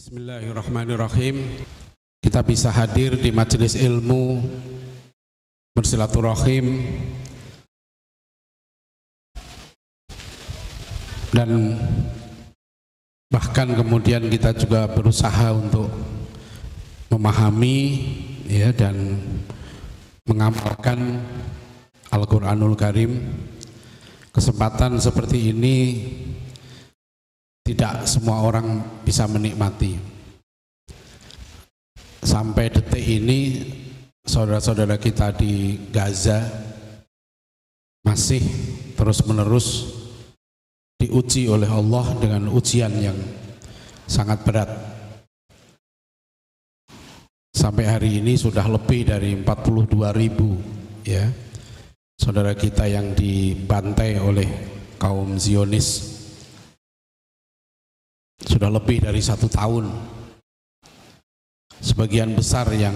Bismillahirrahmanirrahim. Kita bisa hadir di majelis ilmu, bersilaturahim, dan bahkan kemudian kita juga berusaha untuk memahami dan mengamalkan Al-Quranul Karim. Kesempatan seperti ini tidak semua orang bisa menikmati. Sampai detik ini saudara-saudara kita di Gaza masih terus-menerus diuji oleh Allah dengan ujian yang sangat berat. Sampai hari ini sudah lebih dari 42.000 saudara kita yang dibantai oleh kaum Zionis. Sudah lebih dari 1 tahun. Sebagian besar yang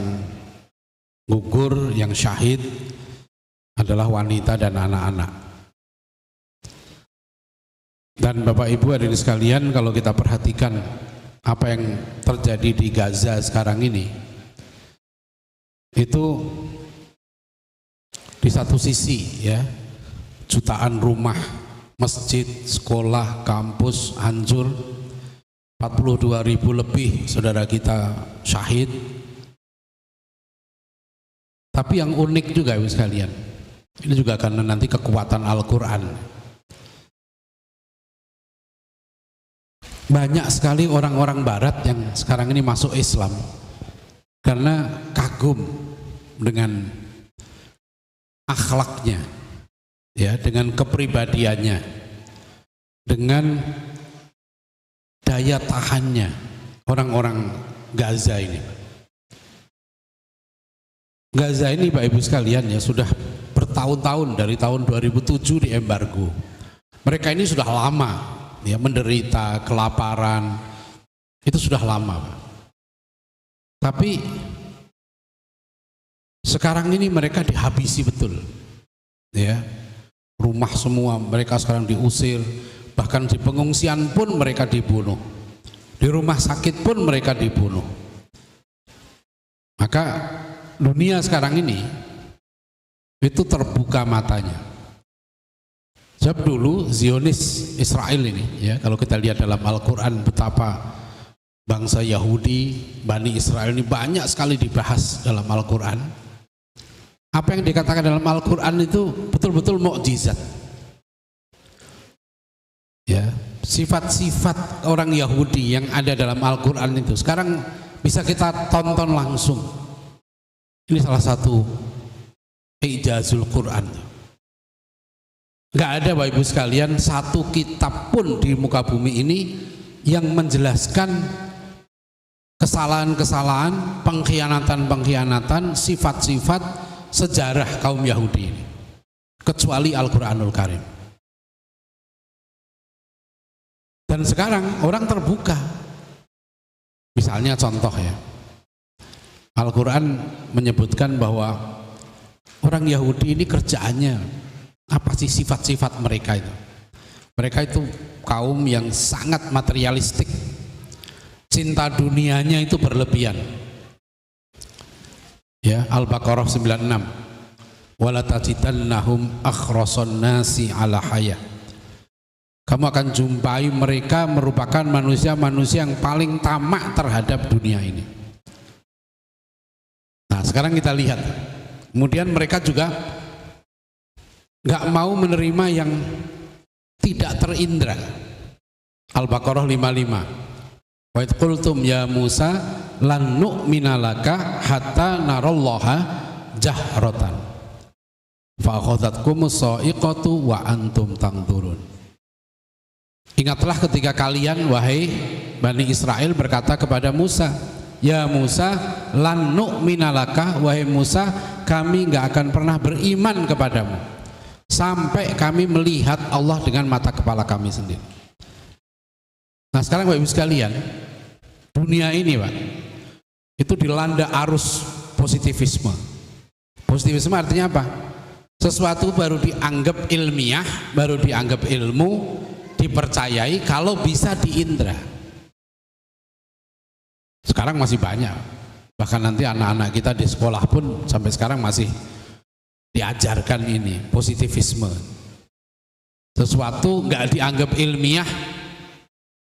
gugur, yang syahid adalah wanita dan anak-anak. Dan Bapak Ibu hadirin sekalian, kalau kita perhatikan apa yang terjadi di Gaza sekarang ini, itu di satu sisi jutaan rumah, masjid, sekolah, kampus hancur, 42.000 lebih saudara kita syahid. Tapi yang unik juga Ibu sekalian, ini juga karena nanti kekuatan Al-Quran. Banyak sekali orang-orang barat yang sekarang ini masuk Islam karena kagum dengan akhlaknya, dengan kepribadiannya, dengan daya tahannya orang-orang Gaza ini. Gaza ini Bapak Ibu sekalian sudah bertahun-tahun, dari tahun 2007 di embargo. Mereka ini sudah lama menderita kelaparan, itu sudah lama Pak. Tapi sekarang ini mereka dihabisi betul, rumah semua mereka sekarang diusir. Bahkan di pengungsian pun mereka dibunuh, di rumah sakit pun mereka dibunuh. Maka dunia sekarang ini itu terbuka matanya. Sebab dulu Zionis Israel ini, kalau kita lihat dalam Al-Quran betapa bangsa Yahudi, Bani Israel ini banyak sekali dibahas dalam Al-Quran. Apa yang dikatakan dalam Al-Quran itu betul-betul mukjizat. Sifat-sifat orang Yahudi yang ada dalam Al-Quran itu sekarang bisa kita tonton langsung. Ini salah satu ijazul Quran. Gak ada Bapak Ibu sekalian satu kitab pun di muka bumi ini yang menjelaskan kesalahan-kesalahan, pengkhianatan-pengkhianatan, sifat-sifat sejarah kaum Yahudi ini, kecuali Al-Quranul Karim. Dan sekarang orang terbuka. Misalnya contoh Al-Quran menyebutkan bahwa orang Yahudi ini kerjaannya apa sih, sifat-sifat mereka itu. Mereka itu kaum yang sangat materialistik. Cinta dunianya itu berlebihan. Al-Baqarah 96. Wala tajidannahum akhrasan nasi ala hayah. Kamu akan jumpai mereka merupakan manusia-manusia yang paling tamak terhadap dunia ini. Nah sekarang kita lihat, kemudian mereka juga gak mau menerima yang tidak terindra. Al-Baqarah 55. Wa idh qultum ya Musa lan nu'mina laka hatta narallaha jahratan fa akhadhatkumus sha'iqatu wa antum tanzurun. Ingatlah ketika kalian wahai Bani Israel berkata kepada Musa, ya Musa lan nu'mina laka, wahai Musa kami gak akan pernah beriman kepadamu sampai kami melihat Allah dengan mata kepala kami sendiri. Nah sekarang Bapak Ibu sekalian, dunia ini Pak, itu dilanda arus positivisme. Positivisme artinya apa? Sesuatu baru dianggap ilmiah, baru dianggap ilmu, dipercayai kalau bisa diindra. Sekarang masih banyak. Bahkan nanti anak-anak kita di sekolah pun sampai sekarang masih diajarkan ini, positivisme. Sesuatu nggak dianggap ilmiah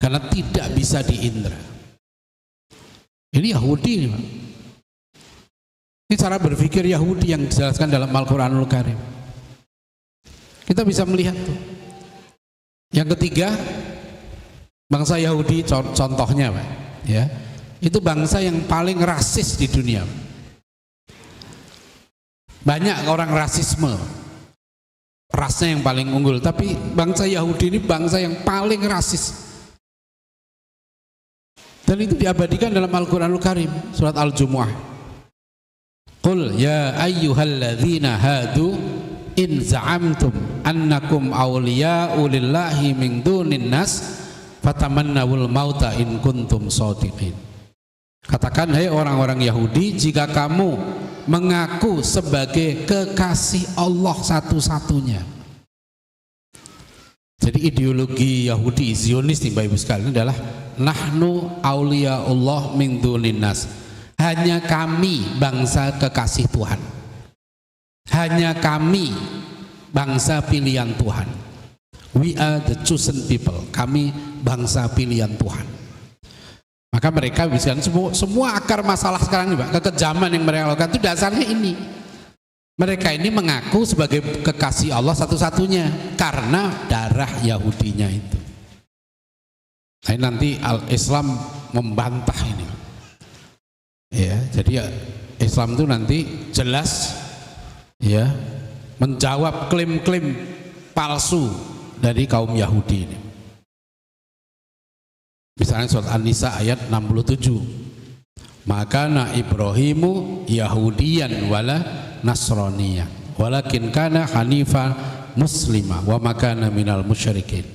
karena tidak bisa diindra. Ini Yahudi ini, Pak. Ini cara berpikir Yahudi yang dijelaskan dalam Al-Quranul Karim. Kita bisa melihat tuh. Yang ketiga, bangsa Yahudi contohnya, Pak, ya, itu bangsa yang paling rasis di dunia. Banyak orang rasisme, rasnya yang paling unggul, tapi bangsa Yahudi ini bangsa yang paling rasis. Dan itu diabadikan dalam Al-Quranul Karim, surat Al-Jumu'ah. Qul ya ayyuhalladzina hadu in za'amtum annakum awliya'u lillahi min dunin nas fatamannawul mauta in kuntum shadiqin. Katakan, hai orang-orang Yahudi, jika kamu mengaku sebagai kekasih Allah satu-satunya. Jadi ideologi Yahudi Zionis nih Bapak Ibu sekalian adalah nahnu auliyaullah min dunin nas. Hanya kami bangsa kekasih Tuhan. Hanya kami bangsa pilihan Tuhan. We are the chosen people. Kami bangsa pilihan Tuhan. Maka mereka bisa semua akar masalah sekarang ini, Pak, kekejaman yang mereka lakukan itu dasarnya ini. Mereka ini mengaku sebagai kekasih Allah satu-satunya karena darah Yahudinya itu. Nah, nanti Islam membantah ini. Ya, jadi ya, Islam itu nanti jelas ya menjawab klaim-klaim palsu dari kaum Yahudi ini. Misalnya surat An-Nisa ayat 67. Maka na Ibrahimu Yahudiyan wala Nasraniyan walakin kana hanifa muslima wa makana minal musyrikin.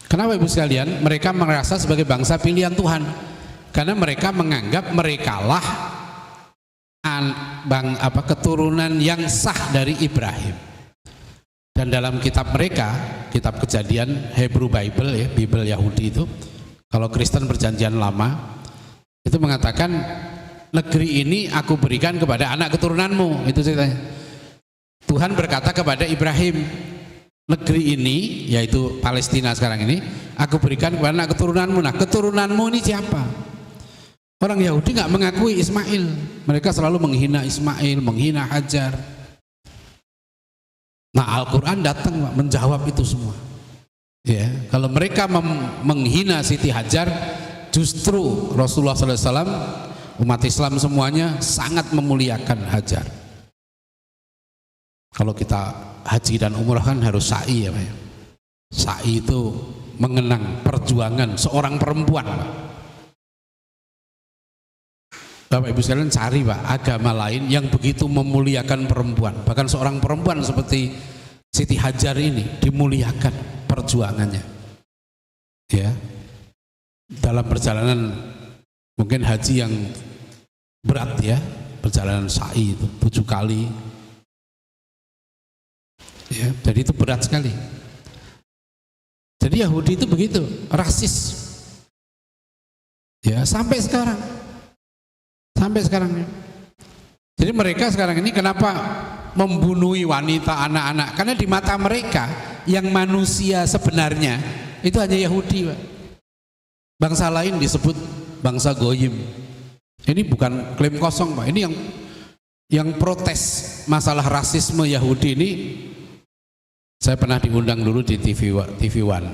Kenapa Ibu sekalian? Mereka merasa sebagai bangsa pilihan Tuhan karena mereka menganggap merekalah keturunan yang sah dari Ibrahim. Dan dalam kitab mereka, kitab Kejadian Hebrew Bible ya, Bible Yahudi itu, kalau Kristen Perjanjian Lama itu mengatakan negeri ini aku berikan kepada anak keturunanmu, itu ceritanya. Tuhan berkata kepada Ibrahim, negeri ini yaitu Palestina sekarang ini aku berikan kepada anak keturunanmu. Nah, keturunanmu ini siapa? Orang Yahudi nggak mengakui Ismail, mereka selalu menghina Ismail, menghina Hajar. Nah, Al-Quran datang menjawab itu semua. Ya, kalau mereka menghina Siti Hajar, justru Rasulullah SAW, umat Islam semuanya sangat memuliakan Hajar. Kalau kita haji dan umrah kan harus sa'i ya, Pak. Sa'i itu mengenang perjuangan seorang perempuan, Pak. Bapak Ibu sekalian cari, Pak, agama lain yang begitu memuliakan perempuan. Bahkan seorang perempuan seperti Siti Hajar ini dimuliakan perjuangannya. Ya. Dalam perjalanan mungkin haji yang berat ya, perjalanan sa'i itu 7 kali. Ya, jadi itu berat sekali. Jadi Yahudi itu begitu, rasis. Ya, sampai sekarang. Sampai sekarang. Jadi mereka sekarang ini kenapa membunuhi wanita, anak-anak? Karena di mata mereka yang manusia sebenarnya itu hanya Yahudi, Pak. Bangsa lain disebut bangsa goyim. Ini bukan klaim kosong, Pak. Ini yang protes masalah rasisme Yahudi ini. Saya pernah diundang dulu di TV One.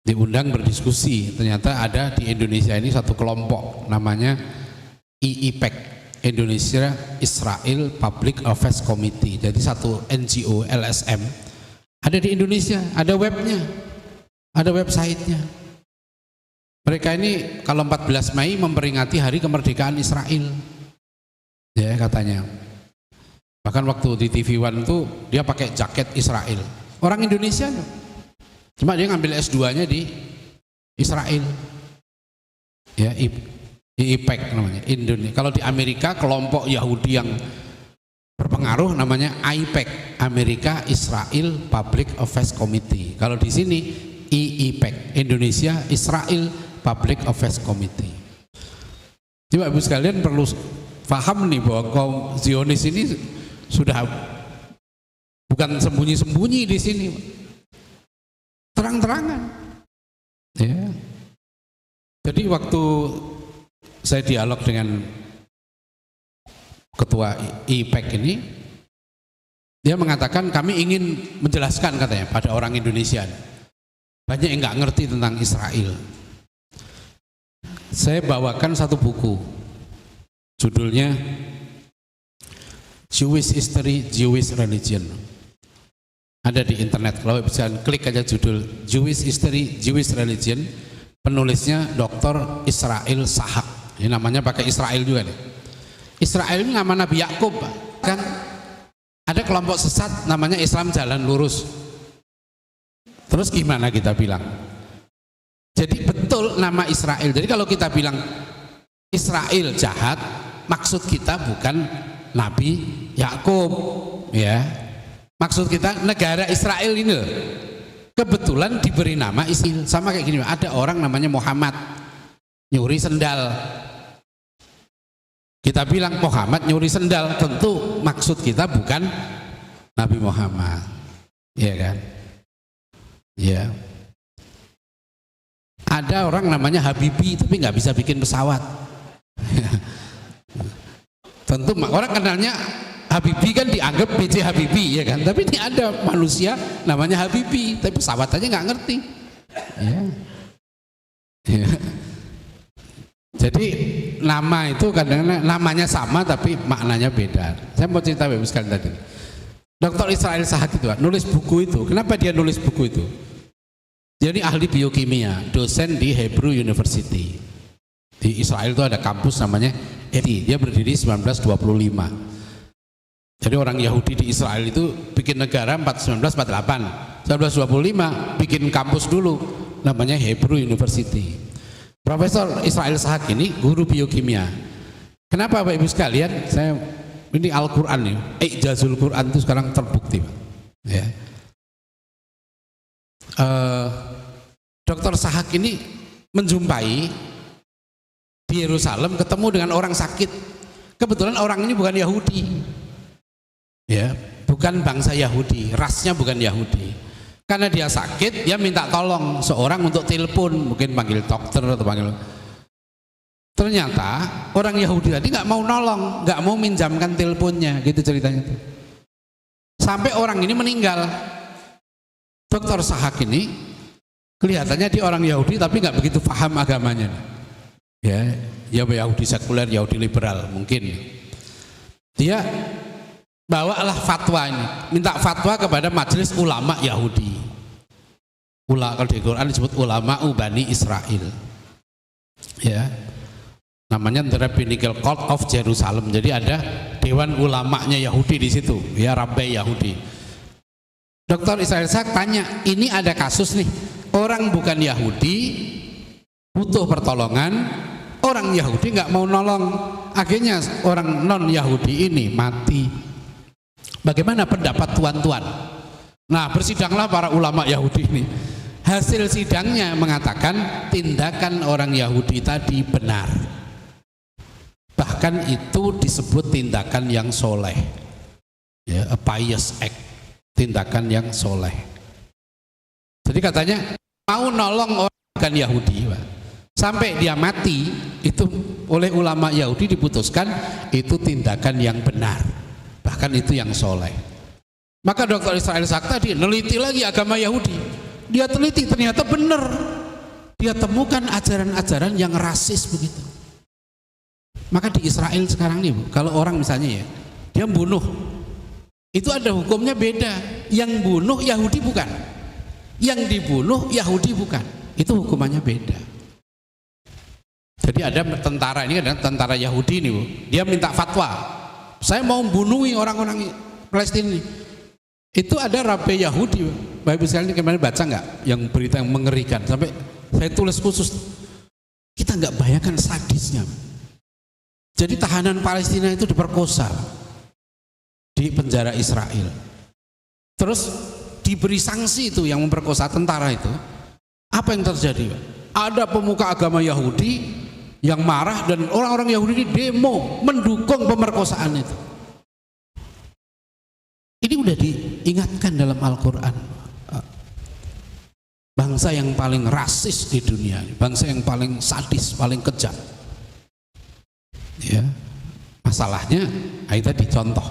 Diundang berdiskusi, ternyata ada di Indonesia ini satu kelompok namanya IIPEC, Indonesia Israel Public Affairs Committee. Jadi satu NGO LSM ada di Indonesia, ada webnya, ada websitenya. Mereka ini kalau 14 Mei memperingati hari kemerdekaan Israel ya katanya. Bahkan waktu di TV One itu dia pakai jaket Israel, orang Indonesia cuma dia ngambil S2-nya di Israel ya, IIPEC namanya Indonesia. Kalau di Amerika kelompok Yahudi yang berpengaruh namanya IPEC, Amerika Israel Public Affairs Committee. Kalau di sini IIPEC, Indonesia Israel Public Affairs Committee. Jadi Ibu sekalian perlu paham nih bahwa kaum Zionis ini sudah bukan sembunyi-sembunyi di sini, terang-terangan. Ya. Jadi waktu saya dialog dengan ketua IPEC ini, dia mengatakan kami ingin menjelaskan katanya pada orang Indonesia, banyak yang nggak ngerti tentang Israel. Saya bawakan satu buku, judulnya Jewish History, Jewish Religion. Ada di internet, kalau bisa klik aja judul Jewish History, Jewish Religion. Penulisnya Dr. Israel Sahak. Ini namanya pakai Israel juga nih. Israel ini nama Nabi Yakub, kan? Ada kelompok sesat namanya Islam Jalan Lurus. Terus gimana kita bilang? Jadi betul nama Israel. Jadi kalau kita bilang Israel jahat, maksud kita bukan Nabi Yakub, ya. Maksud kita negara Israel ini loh. Kebetulan diberi nama Israel. Sama kayak gini, ada orang namanya Muhammad nyuri sendal. Kita bilang Muhammad nyuri sendal, tentu maksud kita bukan Nabi Muhammad, ya kan? Ya. Ada orang namanya Habibie tapi nggak bisa bikin pesawat. Tentu orang kenalnya Habibie kan dianggap B.J. Habibie, ya kan? Tapi ini ada manusia namanya Habibie, tapi pesawat aja nggak ngerti. Ya. Ya. Jadi nama itu kadang-kadang namanya sama tapi maknanya beda. Saya mau cerita Bapak sekalian tadi. Dr. Israel Sahak itu nulis buku itu. Kenapa dia nulis buku itu? Jadi ahli biokimia, dosen di Hebrew University. Di Israel itu ada kampus namanya ETI. Dia berdiri 1925. Jadi orang Yahudi di Israel itu bikin negara 1948, 1925 bikin kampus dulu namanya Hebrew University. Profesor Israel Sahak ini guru biokimia. Kenapa Bapak Ibu sekalian? Saya ini Al-Quran nih, Ijazul Quran itu sekarang terbukti, Pak. Ya. Dr. Sahak ini menjumpai di Yerusalem ketemu dengan orang sakit. Kebetulan orang ini bukan Yahudi. Ya, bukan bangsa Yahudi, rasnya bukan Yahudi. Karena dia sakit, dia minta tolong seorang untuk telepon, mungkin panggil dokter atau panggil. Ternyata orang Yahudi tadi nggak mau nolong, nggak mau minjamkan teleponnya, gitu ceritanya. Sampai orang ini meninggal. Dr. Sahak ini kelihatannya dia orang Yahudi tapi nggak begitu paham agamanya. Ya, Yahudi sekuler, Yahudi liberal mungkin. Dia bawalah fatwa ini, minta fatwa kepada majelis ulama Yahudi. Kalau di Quran disebut ulama Bani Israel. Ya. Namanya The Rabbinical Court of Jerusalem. Jadi ada dewan ulamanya Yahudi di situ, ya, Rabbi Yahudi. Dr. Israel Sahak tanya, ini ada kasus nih, orang bukan Yahudi butuh pertolongan, orang Yahudi nggak mau nolong, akhirnya orang non Yahudi ini mati. Bagaimana pendapat tuan-tuan? Nah, bersidanglah para ulama Yahudi ini. Hasil sidangnya mengatakan tindakan orang Yahudi tadi benar. Bahkan itu disebut tindakan yang soleh, ya, a pious act, tindakan yang soleh. Jadi katanya mau nolong orang bukan Yahudi, Pak. Sampai dia mati, itu oleh ulama Yahudi diputuskan itu tindakan yang benar. Bahkan itu yang soleh. Maka Dr. Israel Sahak tadi neliti lagi agama Yahudi. Dia teliti, ternyata benar. Dia temukan ajaran-ajaran yang rasis begitu. Maka di Israel sekarang nih, Bu, kalau orang misalnya ya, dia bunuh, itu ada hukumnya beda. Yang bunuh Yahudi bukan, yang dibunuh Yahudi bukan. Itu hukumannya beda. Jadi ada tentara, ini ada tentara Yahudi nih, Bu. Dia minta fatwa. Saya mau membunuhi orang-orang Palestina ini. Itu ada Rabbi Yahudi, Bapak Ibu sekalian, kemarin baca nggak yang berita yang mengerikan? Sampai saya tulis khusus. Kita nggak bayangkan sadisnya. Jadi tahanan Palestina itu diperkosa di penjara Israel. Terus diberi sanksi itu yang memperkosa tentara itu. Apa yang terjadi, Pak? Ada pemuka agama Yahudi yang marah dan orang-orang Yahudi ini demo mendukung pemerkosaan itu. Ini udah diingatkan dalam Al-Quran. Bangsa yang paling rasis di dunia, bangsa yang paling sadis, paling kejam. Ya, masalahnya itu tadi contoh.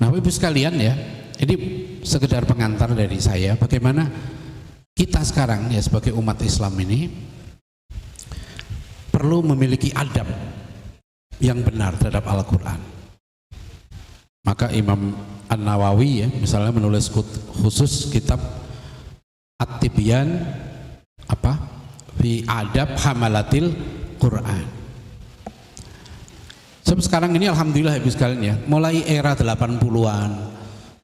Nah, Ibu sekalian ya, ini sekedar pengantar dari saya bagaimana kita sekarang ya sebagai umat Islam ini perlu memiliki adab yang benar terhadap Al-Quran. Maka Imam An-Nawawi ya misalnya menulis khusus kitab At-Tibyan fi adab hamalatil Quran. Sebab sekarang ini alhamdulillah Ibu sekalian ya, mulai era 80-an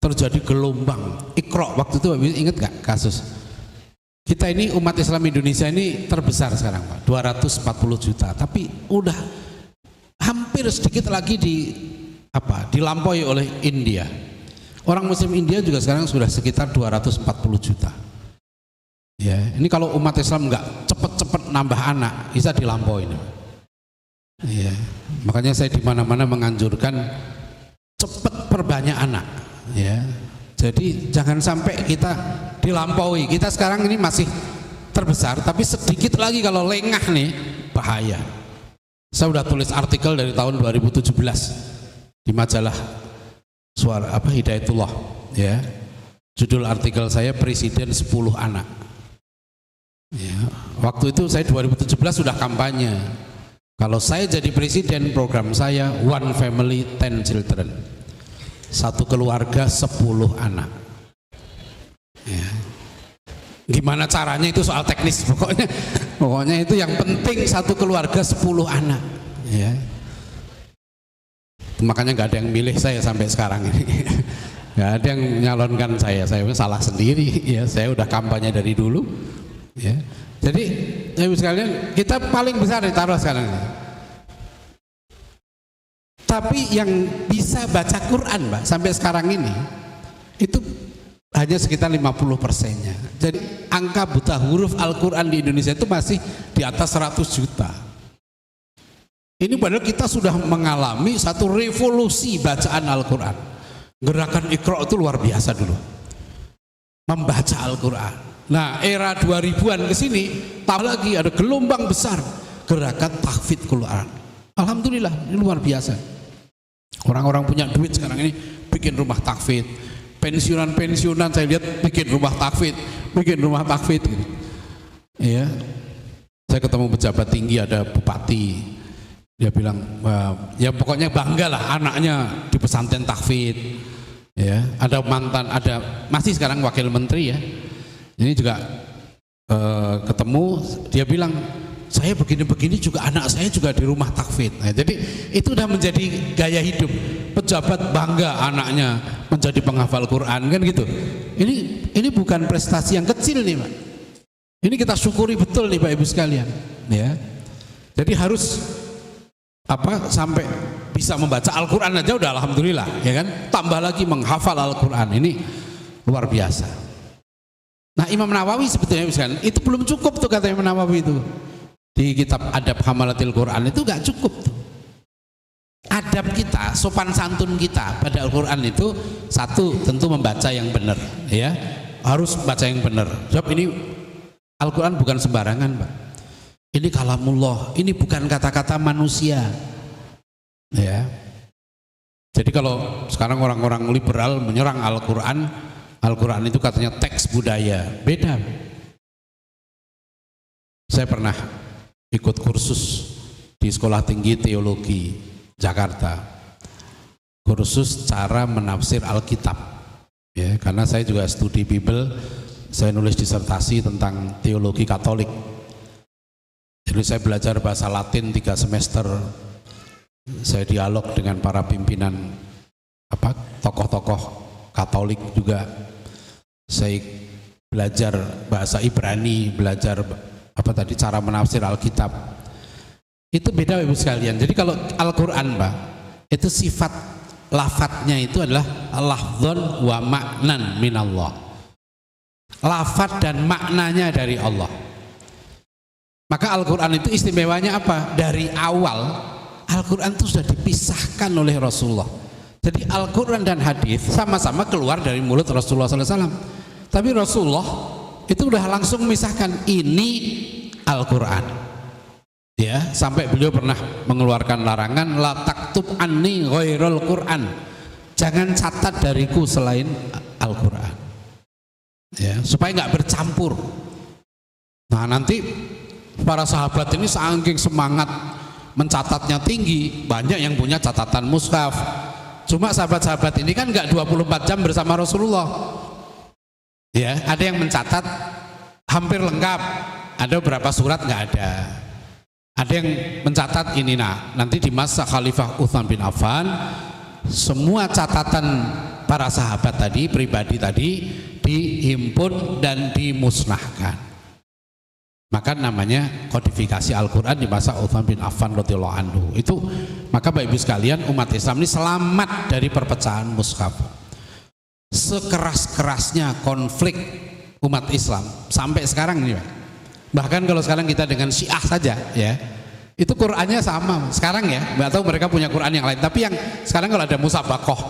terjadi gelombang Iqra. Waktu itu Ibu ingat gak kasus? Kita ini umat Islam Indonesia ini terbesar sekarang Pak, 240 juta, tapi udah hampir sedikit lagi dilampaui oleh India. Orang muslim India juga sekarang sudah sekitar 240 juta. Ya, ini kalau umat Islam nggak cepet-cepet nambah anak, bisa dilampaui. Ya, makanya saya di mana-mana menganjurkan cepet perbanyak anak. Ya, jadi jangan sampai kita dilampaui. Kita sekarang ini masih terbesar, tapi sedikit lagi kalau lengah nih bahaya. Saya udah tulis artikel dari tahun 2017 di majalah Hidayatullah. Ya, judul artikel saya Presiden 10 Anak. Ya, waktu itu saya 2017 sudah kampanye. Kalau saya jadi presiden, program saya One Family 10 Children, satu keluarga 10 anak. Ya. Gimana caranya itu soal teknis, pokoknya itu yang penting satu keluarga 10 anak. Ya. Makanya nggak ada yang milih saya sampai sekarang ini. Nggak ada yang nyalonkan saya salah sendiri. Ya, saya udah kampanye dari dulu. Ya. Jadi Ibu sekalian, kita paling besar ditaruh sekarang ini. Tapi yang bisa baca Quran Mbak sampai sekarang ini itu hanya sekitar 50%-nya. Jadi angka buta huruf Al-Quran di Indonesia itu masih di atas 100 juta. Ini padahal kita sudah mengalami satu revolusi bacaan Al-Quran. Gerakan Iqra itu luar biasa dulu, membaca Al-Quran. Nah, era 2000-an ke sini tambah lagi ada gelombang besar gerakan tahfidz Quran. Alhamdulillah, ini luar biasa. Orang-orang punya duit sekarang ini bikin rumah tahfidz. Pensiunan saya lihat bikin rumah tahfidz gitu. Iya. Saya ketemu pejabat tinggi, ada bupati. Dia bilang, ya pokoknya bangga lah anaknya di pesantren tahfidz. Ya, ada masih sekarang wakil menteri ya. Ini juga ketemu, dia bilang saya begini-begini juga anak saya juga di rumah tahfidz. Nah, jadi itu udah menjadi gaya hidup. Pejabat bangga anaknya menjadi penghafal Quran kan gitu. Ini bukan prestasi yang kecil nih Pak. Ini kita syukuri betul nih Pak Ibu sekalian. Ya, jadi harus sampai bisa membaca Al-Quran aja udah alhamdulillah ya kan. Tambah lagi menghafal Al-Quran, ini luar biasa. Nah, Imam Nawawi sebetulnya misalkan itu belum cukup tuh, kata Imam Nawawi itu di kitab Adab Hamalatil Quran itu gak cukup tuh. Adab kita, sopan santun kita pada Al-Quran itu satu tentu membaca yang benar ya, harus baca yang benar. Sebab ini Al-Quran bukan sembarangan Pak. Ini kalamullah, ini bukan kata-kata manusia ya. Jadi kalau sekarang orang-orang liberal menyerang Al-Quran itu katanya teks budaya, beda. Saya pernah ikut kursus di Sekolah Tinggi Teologi Jakarta, kursus cara menafsir Alkitab ya, karena saya juga studi Bible, saya nulis disertasi tentang teologi Katolik. Jadi saya belajar bahasa Latin 3 semester, saya dialog dengan para pimpinan tokoh-tokoh Katolik juga. Saya belajar bahasa Ibrani, belajar cara menafsir Alkitab. Itu beda Ibu sekalian. Jadi kalau Al-Quran Pak, itu sifat lafadznya itu adalah lafdzun wa maknan minallah. Lafadz dan maknanya dari Allah. Maka Al-Quran itu istimewanya apa? Dari awal Al-Quran itu sudah dipisahkan oleh Rasulullah. Jadi Al-Quran dan hadis sama-sama keluar dari mulut Rasulullah SAW. Tapi Rasulullah itu udah langsung memisahkan, ini Al-Quran. Ya, sampai beliau pernah mengeluarkan larangan, la taktub anni ghairul Quran. Jangan catat dariku selain Al-Quran. Ya, supaya nggak bercampur. Nah, nanti para sahabat ini saking semangat mencatatnya tinggi, banyak yang punya catatan mushaf. Cuma sahabat-sahabat ini kan nggak 24 jam bersama Rasulullah. Ya, ada yang mencatat hampir lengkap, ada beberapa surat nggak ada. Ada yang mencatat ini, nah nanti di masa Khalifah Utsman bin Affan semua catatan para sahabat tadi, pribadi tadi dihimpun dan dimusnahkan. Maka namanya kodifikasi Al-Quran di masa Utsman bin Affan radhiyallahu anhu. Itu maka Bapak Ibu sekalian, umat Islam ini selamat dari perpecahan mushaf. Sekeras-kerasnya konflik umat Islam sampai sekarang ini, Pak. Bahkan kalau sekarang kita dengan Syiah saja, ya, itu Qurannya sama. Sekarang ya, nggak tahu mereka punya Quran yang lain. Tapi yang sekarang kalau ada musabaqah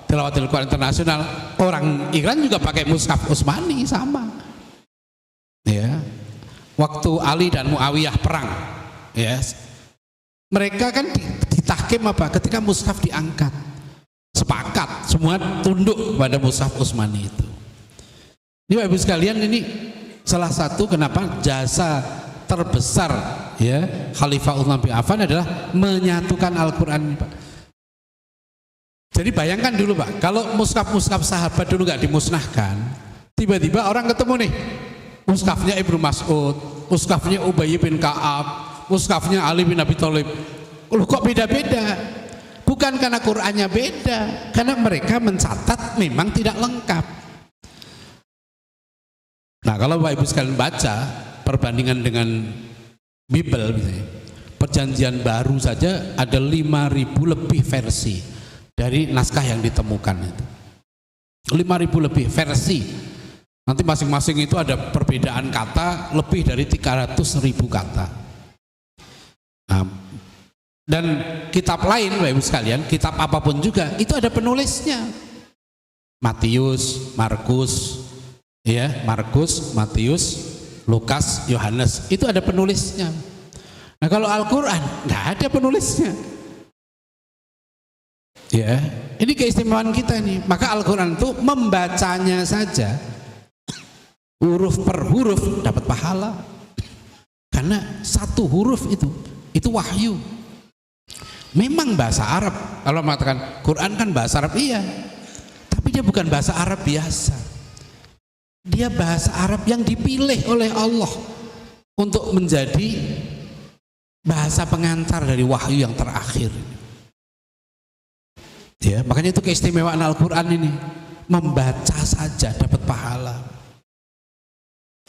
tilawatil Quran internasional, orang Iran juga pakai mushaf Utsmani sama. Ya, waktu Ali dan Muawiyah perang, ya, mereka kan ditahkim apa? Ketika mushaf diangkat, sepakat semua tunduk pada mushaf Utsmani itu. Ini Bapak Ibu sekalian, ini salah satu kenapa jasa terbesar, ya, Khalifah Utsman bin Affan adalah menyatukan Al-Quran, Pak. Jadi bayangkan dulu, Pak, kalau mushaf-mushaf sahabat dulu nggak dimusnahkan, tiba-tiba orang ketemu nih, mushafnya Ibnu Mas'ud, mushafnya Ubay bin Ka'ab, mushafnya Ali bin Abi Thalib. Loh, kok beda-beda? Bukan karena Qurannya beda, karena mereka mencatat memang tidak lengkap. Nah, kalau Bapak Ibu sekalian baca perbandingan dengan Bible, misalnya, Perjanjian Baru saja ada 5.000 lebih versi dari naskah yang ditemukan itu. 5.000 lebih versi. Nanti masing-masing itu ada perbedaan kata lebih dari 300.000 kata. Nah, dan kitab lain, Bapak Ibu sekalian, kitab apapun juga itu ada penulisnya. Matius, Markus, ya, Markus, Matius, Lukas, Yohanes, itu ada penulisnya. Nah, kalau Al-Quran nggak ada penulisnya. Ya, ini keistimewaan kita ini. Maka Al-Quran itu membacanya saja, huruf per huruf dapat pahala. Karena satu huruf itu wahyu. Memang bahasa Arab. Kalau mengatakan Quran kan bahasa Arab, iya. Tapi dia bukan bahasa Arab biasa. Dia bahasa Arab yang dipilih oleh Allah untuk menjadi bahasa pengantar dari wahyu yang terakhir. Ya, makanya itu keistimewaan Al-Quran ini, membaca saja dapat pahala.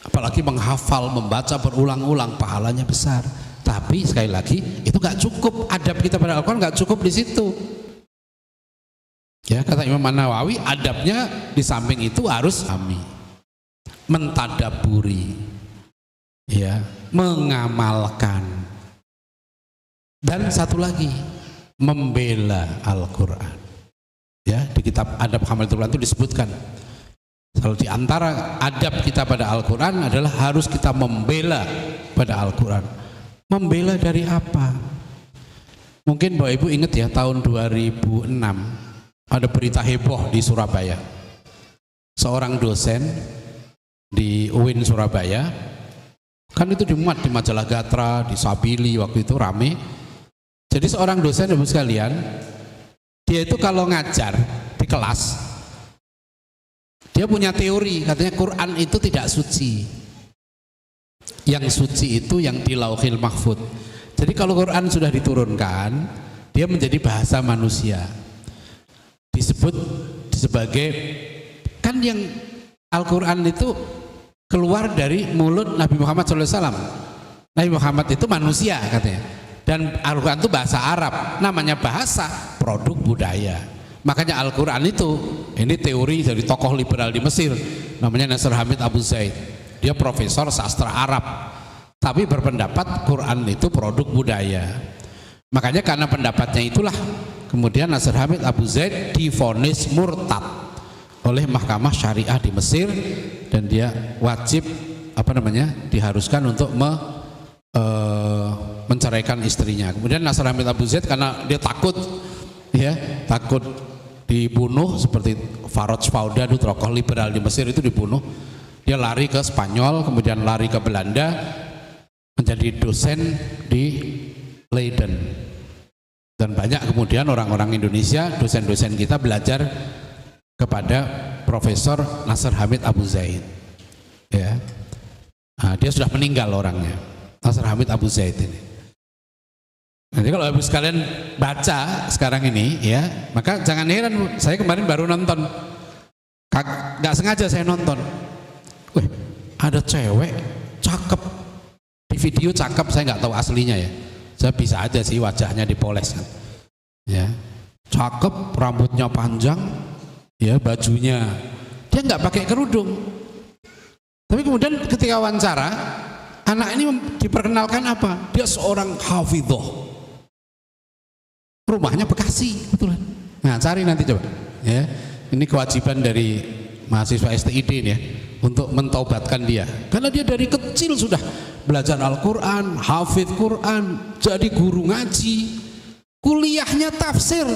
Apalagi menghafal, membaca berulang-ulang, pahalanya besar. Tapi sekali lagi itu nggak cukup, adab kita pada Al-Quran nggak cukup di situ. Ya, kata Imam An-Nawawi, adabnya di samping itu harus mentadaburi, ya, mengamalkan, dan satu lagi membela Al-Quran. Ya, di kitab Adab Hamalatul Quran itu disebutkan, kalau di antara adab kita pada Al-Quran adalah harus kita membela pada Al-Quran. Membela dari apa? Mungkin Bapak Ibu ingat ya, tahun 2006 ada berita heboh di Surabaya. Seorang dosen di UIN Surabaya, kan itu dimuat di majalah Gatra, di Sabili, waktu itu rame. Jadi seorang dosen, Ibu sekalian, dia itu kalau ngajar di kelas, dia punya teori, katanya Quran itu tidak suci. Yang suci itu yang di Lauhil Mahfud. Jadi kalau Quran sudah diturunkan, dia menjadi bahasa manusia. Disebut sebagai, kan yang Al-Quran itu keluar dari mulut Nabi Muhammad SAW. Nabi Muhammad itu manusia katanya, dan Al-Quran itu bahasa Arab, namanya bahasa produk budaya. Makanya Al-Quran itu, ini teori dari tokoh liberal di Mesir, namanya Nasr Hamid Abu Zaid. Dia profesor sastra Arab, tapi berpendapat Quran itu produk budaya. Makanya karena pendapatnya itulah kemudian Nasir Hamid Abu Zaid divonis murtad oleh Mahkamah Syariah di Mesir, dan dia wajib diharuskan untuk menceraikan istrinya. Kemudian Nasir Hamid Abu Zaid karena dia takut dibunuh seperti Faraj Fauda, itu tokoh liberal di Mesir itu dibunuh, dia lari ke Spanyol, kemudian lari ke Belanda, menjadi dosen di Leiden. Dan banyak kemudian orang-orang Indonesia, dosen-dosen kita belajar kepada Profesor Nasir Hamid Abu Zaid. Ya. Nah, dia sudah meninggal orangnya, Nasir Hamid Abu Zaid ini. Nanti kalau Ibu sekalian baca sekarang ini ya, maka jangan heran, saya kemarin baru nonton, nggak sengaja saya nonton. Wih, ada cewek cakep di video, cakep, saya nggak tahu aslinya ya. Saya bisa aja sih wajahnya dipoles kan. Ya, cakep, rambutnya panjang, ya bajunya, dia nggak pakai kerudung. Tapi kemudian ketika wawancara, anak ini diperkenalkan apa? Dia seorang hafidhoh. Rumahnya Bekasi, betulan. Nah, cari nanti coba. Ya, ini kewajiban dari mahasiswa STID ini ya, untuk mentaubatkan dia. Karena dia dari kecil sudah belajar Al-Quran, hafidh Quran, jadi guru ngaji, kuliahnya tafsir,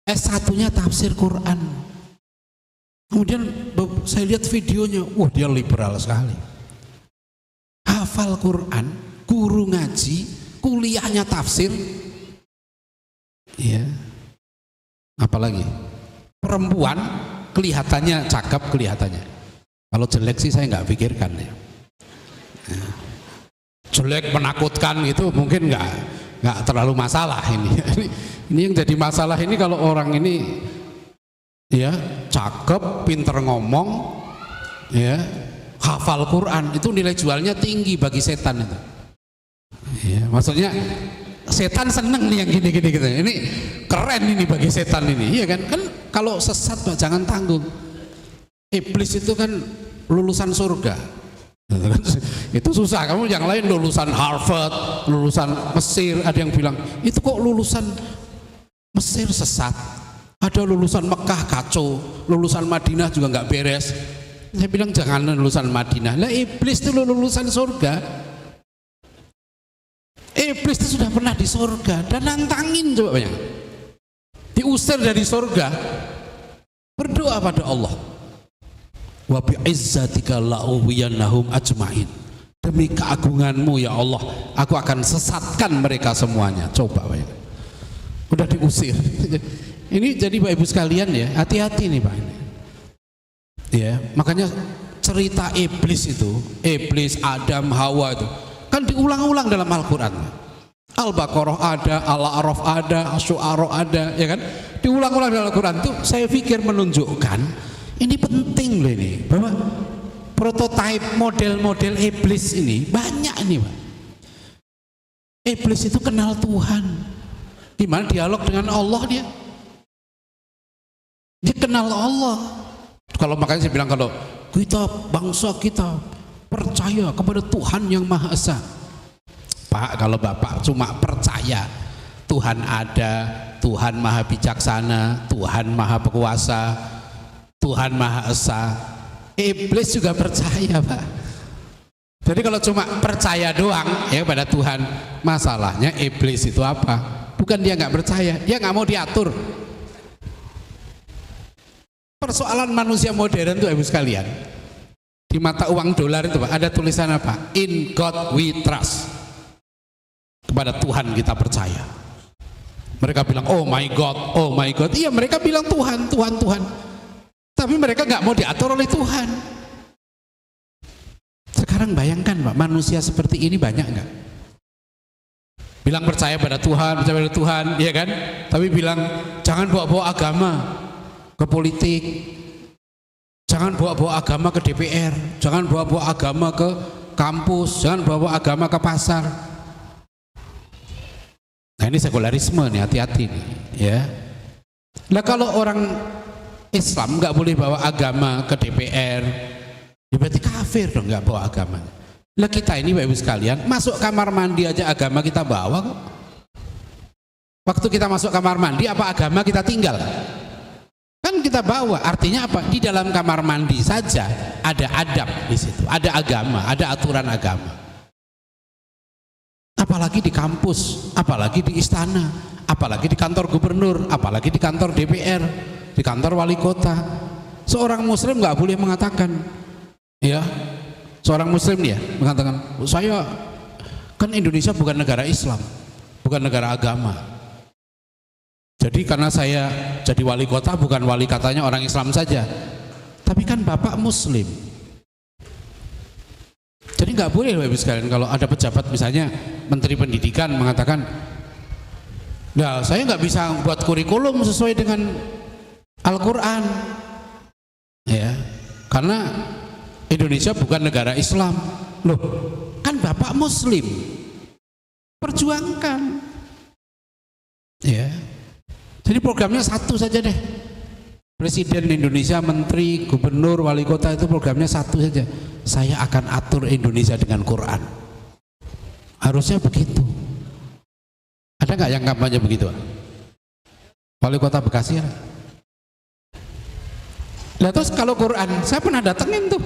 S1-nya tafsir Quran. Kemudian saya lihat videonya, wah dia liberal sekali. Hafal Quran, guru ngaji, kuliahnya tafsir. Ya. Apalagi perempuan kelihatannya cakep, kelihatannya. Kalau jelek sih saya nggak pikirkan ya. Jelek menakutkan gitu mungkin nggak terlalu masalah ini. Ini yang jadi masalah ini kalau orang ini ya cakep, pinter ngomong, ya hafal Quran, itu nilai jualnya tinggi bagi setan itu. Ya, maksudnya setan seneng nih yang gini-gini gitu. Ini keren ini bagi setan ini, iya kan? Kan kalau sesat Pak jangan tanggung. Iblis itu kan lulusan surga. Itu susah, kamu yang lain lulusan Harvard, lulusan Mesir, ada yang bilang itu kok lulusan Mesir sesat, ada lulusan Mekah kacau, lulusan Madinah juga nggak beres. Saya bilang jangan lulusan Madinah, lah iblis itu lulusan surga. Iblis itu sudah pernah di surga dan nantangin coba banyak, diusir dari surga, berdoa pada Allah, wa bi'izzatika la'uwiyannahum ajma'in, demi keagunganmu ya Allah aku akan sesatkan mereka semuanya. Coba banyak, udah diusir. Ini jadi Bapak Ibu sekalian ya, hati-hati nih Pak ini. Ya, makanya cerita iblis itu, iblis, Adam, Hawa itu kan diulang-ulang dalam Al-Quran. Al-Baqarah ada, Al-A'raf ada, Asy-Syu'ara ada, ya kan? Diulang-ulang dalam Al-Quran itu saya pikir menunjukkan ini penting loh ini, bahwa prototipe model-model iblis ini banyak ini Pak. Iblis itu kenal Tuhan. Gimana dialog dengan Allah dia? Dia kenal Allah. Kalau makanya saya bilang kalau kita bangsa kita percaya kepada Tuhan yang Maha Esa. Pak, kalau Bapak cuma percaya Tuhan ada, Tuhan Maha Bijaksana, Tuhan Maha Berkuasa, Tuhan Maha Esa, iblis juga percaya Pak. Jadi kalau cuma percaya doang ya pada Tuhan, masalahnya iblis itu apa? Bukan dia nggak percaya, dia nggak mau diatur. Persoalan manusia modern tuh Ibu sekalian, di mata uang dolar itu Pak, ada tulisan apa? In God we trust. Kepada Tuhan kita percaya. Mereka bilang oh my God, oh my God. Iya mereka bilang Tuhan, Tuhan, Tuhan. Tapi mereka nggak mau diatur oleh Tuhan. Sekarang bayangkan Pak, manusia seperti ini banyak nggak? Bilang percaya pada Tuhan, percaya pada Tuhan, iya kan? Tapi bilang jangan bawa-bawa agama ke politik. Jangan bawa-bawa agama ke DPR, jangan bawa-bawa agama ke kampus, jangan bawa agama ke pasar. Nah ini sekularisme nih, hati-hati nih ya. Nah kalau orang Islam nggak boleh bawa agama ke DPR, ya berarti kafir dong nggak bawa agama. Lah kita ini Bapak Ibu sekalian, masuk kamar mandi aja agama kita bawa kok. Waktu kita masuk kamar mandi, apa agama kita tinggal? Kan kita bawa. Artinya apa? Di dalam kamar mandi saja ada adab di situ, ada agama, ada aturan agama. Apalagi di kampus, apalagi di istana, apalagi di kantor gubernur, apalagi di kantor DPR, di kantor wali kota. Seorang muslim nggak boleh mengatakan, ya, seorang muslim dia mengatakan, saya kan Indonesia bukan negara Islam, bukan negara agama. Jadi karena saya jadi wali kota, bukan wali katanya orang Islam saja, tapi kan bapak muslim. Jadi nggak boleh Bapak Ibu sekalian kalau ada pejabat misalnya menteri pendidikan mengatakan, nah saya nggak bisa buat kurikulum sesuai dengan Al-Quran, ya, karena Indonesia bukan negara Islam. Loh, kan bapak muslim, perjuangkan, ya. Jadi programnya satu saja deh, Presiden Indonesia, Menteri, Gubernur, Wali Kota itu programnya satu saja. Saya akan atur Indonesia dengan Quran. Harusnya begitu. Ada nggak yang kampanye begitu? Wali Kota Bekasi ya? Nah terus kalau Quran, saya pernah datengin tuh.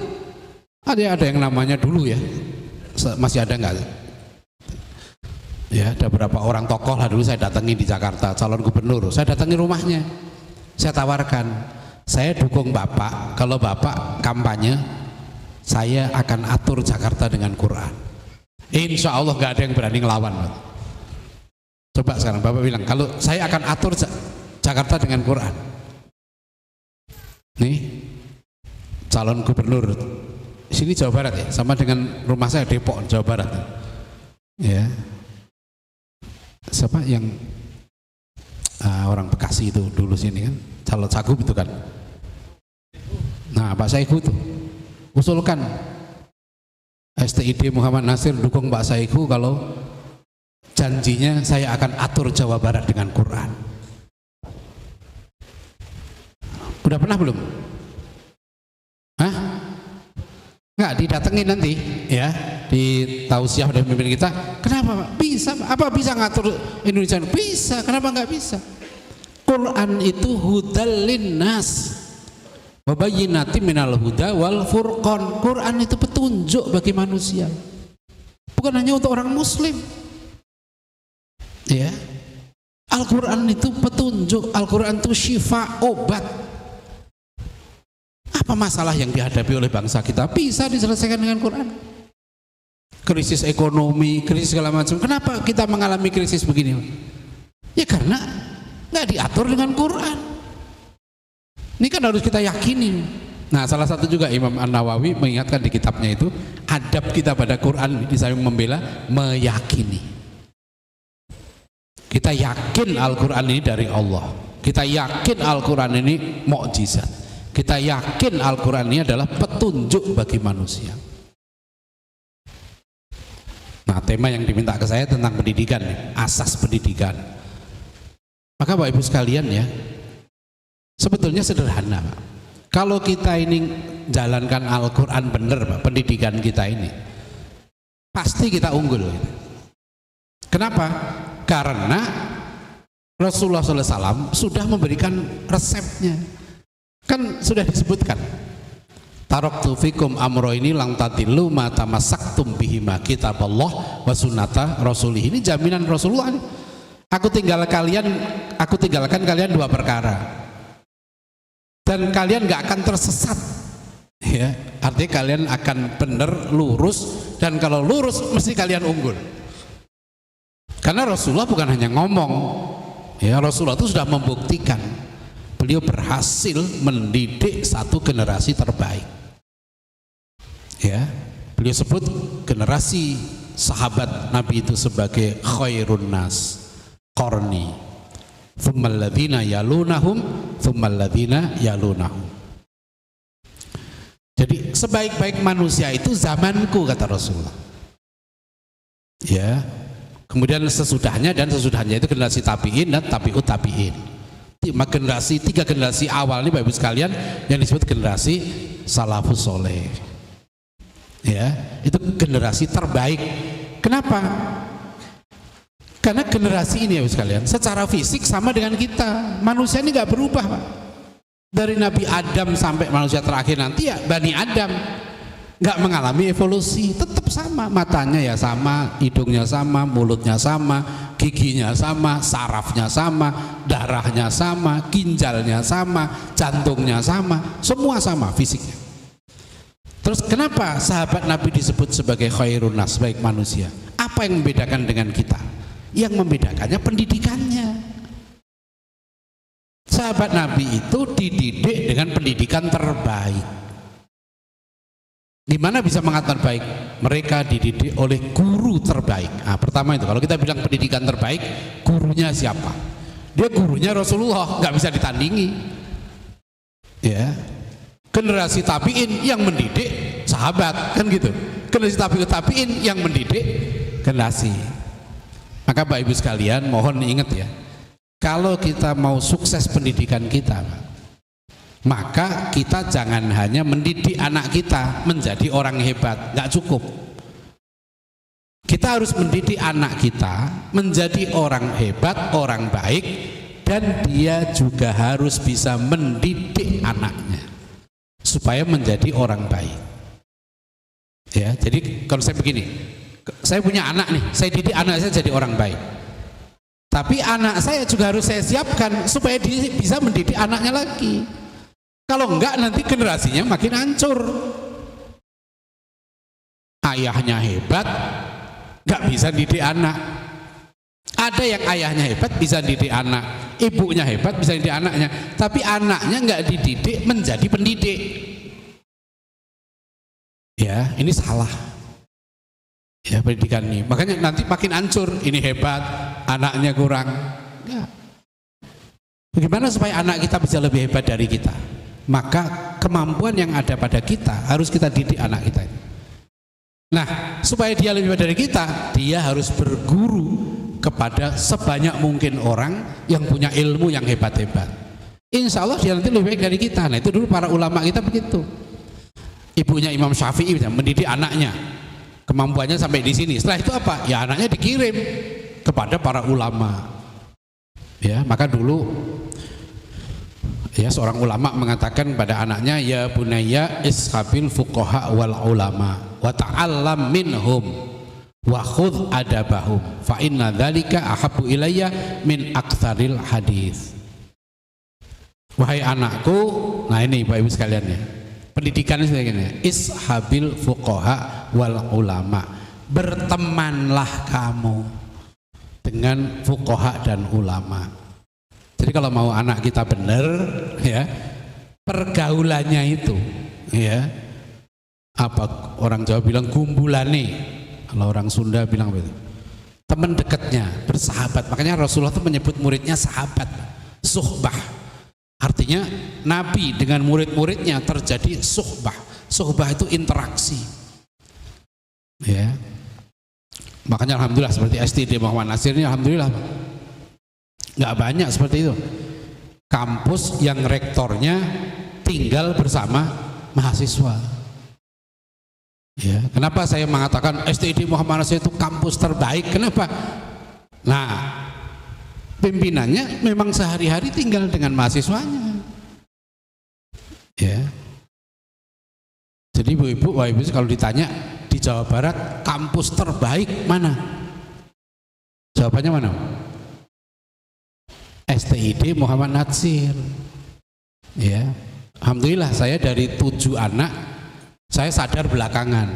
Ada yang namanya dulu ya, masih ada nggak? Ya, ada beberapa orang tokoh lah dulu saya datangi di Jakarta, calon gubernur. Saya datangi rumahnya, saya tawarkan, saya dukung Bapak. Kalau Bapak kampanye, saya akan atur Jakarta dengan Quran. Insya Allah nggak ada yang berani ngelawan. Coba sekarang Bapak bilang, kalau saya akan atur Jakarta dengan Quran. Nih, calon gubernur sini Jawa Barat ya, sama dengan rumah saya Depok, Jawa Barat. Ya. Siapa yang orang Bekasi itu dulu sini kan, calon cagup itu kan. Nah Pak Saiku tuh usulkan STID Muhammad Nasir dukung Pak Saiku kalau janjinya saya akan atur Jawa Barat dengan Quran. Udah pernah belum? Hah? Nggak, didatengin nanti ya, di tausiah dari pemimpin kita. Kenapa Pak? Bisa, apa bisa ngatur Indonesia? Bisa, kenapa nggak bisa? Quran itu hudal linnas wa bayyinatin minal huda wal furqan. Quran itu petunjuk bagi manusia, bukan hanya untuk orang muslim ya. Al-Quran itu petunjuk, Al-Quran itu syifa, obat. Apa masalah yang dihadapi oleh bangsa kita bisa diselesaikan dengan Quran? Krisis ekonomi, krisis segala macam. Kenapa kita mengalami krisis begini? Ya karena nggak diatur dengan Quran. Ini kan harus kita yakini. Nah, salah satu juga Imam An-Nawawi mengingatkan di kitabnya itu, adab kita pada Quran di samping membela, meyakini. Kita yakin Al-Quran ini dari Allah. Kita yakin Al-Quran ini mukjizat. Kita yakin Al-Quran ini adalah petunjuk bagi manusia. Nah, tema yang diminta ke saya tentang pendidikan, asas pendidikan. Maka Bapak Ibu sekalian ya, sebetulnya sederhana Pak. Kalau kita ini jalankan Al-Quran benar Pak, pendidikan kita ini pasti kita unggul. Kenapa? Karena Rasulullah SAW sudah memberikan resepnya. Kan sudah disebutkan, taraktu fikum amro ini lang tadillu ma tamassaktum bihima kitaballah wa sunnata rasulih. Ini jaminan Rasulullah. Aku tinggalkan kalian dua perkara dan kalian nggak akan tersesat ya, artinya kalian akan benar, lurus, dan kalau lurus mesti kalian unggul. Karena Rasulullah bukan hanya ngomong ya, Rasulullah itu sudah membuktikan. Beliau berhasil mendidik satu generasi terbaik. Ya, beliau sebut generasi sahabat Nabi itu sebagai khairun nas qarni, tsummal ladzina yalunahum, tsummal ladzina yalunahum. Jadi sebaik-baik manusia itu zamanku, kata Rasulullah. Ya, kemudian sesudahnya dan sesudahnya itu generasi tabi'in dan tabi'ut tabi'in. Tiga generasi awal ini Bapak Ibu sekalian yang disebut generasi salafus soleh. Ya, itu generasi terbaik. Kenapa? Karena generasi ini ya sekalian, secara fisik sama dengan kita. Manusia ini nggak berubah, Pak. Dari Nabi Adam sampai manusia terakhir nanti ya Bani Adam, nggak mengalami evolusi, tetap sama. Matanya ya sama, hidungnya sama, mulutnya sama, giginya sama, sarafnya sama, darahnya sama, ginjalnya sama, jantungnya sama, semua sama fisiknya. Terus kenapa sahabat Nabi disebut sebagai khairun nas, baik manusia? Apa yang membedakan dengan kita? Yang membedakannya pendidikannya. Sahabat Nabi itu dididik dengan pendidikan terbaik. Di mana bisa mengatakan baik? Mereka dididik oleh guru terbaik. Nah, pertama itu, kalau kita bilang pendidikan terbaik, gurunya siapa? Dia gurunya Rasulullah, nggak bisa ditandingi. Ya, generasi tabiin yang mendidik sahabat, kan gitu. Generasi tabiin yang mendidik generasi. Maka Bapak Ibu sekalian, mohon ingat ya, kalau kita mau sukses pendidikan kita, maka kita jangan hanya mendidik anak kita menjadi orang hebat, nggak cukup. Kita harus mendidik anak kita menjadi orang hebat, orang baik, dan dia juga harus bisa mendidik anaknya supaya menjadi orang baik. Ya, jadi konsep begini. Saya punya anak nih, saya didik anak saya jadi orang baik. Tapi anak saya juga harus saya siapkan supaya dia bisa mendidik anaknya lagi. Kalau enggak nanti generasinya makin hancur. Ayahnya hebat, enggak bisa didik anak. Ada yang ayahnya hebat bisa didik anak, ibunya hebat bisa didik anaknya, tapi anaknya enggak dididik menjadi pendidik. Ya, ini salah. Ya, pendidikan ini. Makanya nanti makin hancur, ini hebat, anaknya kurang. Ya. Bagaimana supaya anak kita bisa lebih hebat dari kita? Maka kemampuan yang ada pada kita harus kita didik anak kita. Nah, supaya dia lebih hebat dari kita, dia harus berguru kepada sebanyak mungkin orang yang punya ilmu yang hebat-hebat. Insya Allah dia nanti lebih baik dari kita. Nah, itu dulu para ulama kita begitu. Ibunya Imam Syafi'i mendidik anaknya, kemampuannya sampai di sini. Setelah itu apa? Ya anaknya dikirim kepada para ulama. Ya, maka dulu ya seorang ulama mengatakan pada anaknya, ya bunayya ishabil fuqaha wal ulama wa ta'allam minhum wa khudh adabahum fa inna dzalika ahabbu ilayya min aktsaril hadis. Wahai anakku, nah ini Bapak Ibu sekalian ya, pendidikan itu begini, ishabil fuqaha wal ulama, bertemanlah kamu dengan fuqaha dan ulama. Jadi kalau mau anak kita benar ya, pergaulannya itu ya, apa orang Jawa bilang gumbulane, kalau orang Sunda bilang begitu, teman dekatnya, bersahabat. Makanya Rasulullah itu menyebut muridnya sahabat, suhbah. Artinya Nabi dengan murid-muridnya terjadi suhbah. Suhbah itu interaksi. Ya. Makanya alhamdulillah seperti STD Muhammad Nasir ini alhamdulillah nggak banyak seperti itu. Kampus yang rektornya tinggal bersama mahasiswa. Ya, kenapa saya mengatakan STD Muhammad Nasir itu kampus terbaik? Kenapa? Nah, pimpinannya memang sehari-hari tinggal dengan mahasiswanya. Ya. Jadi ibu-ibu, wah ibu kalau ditanya di Jawa Barat kampus terbaik mana? Jawabannya mana? STID Muhammad Nasir. Ya. Alhamdulillah saya dari 7 anak saya sadar belakangan.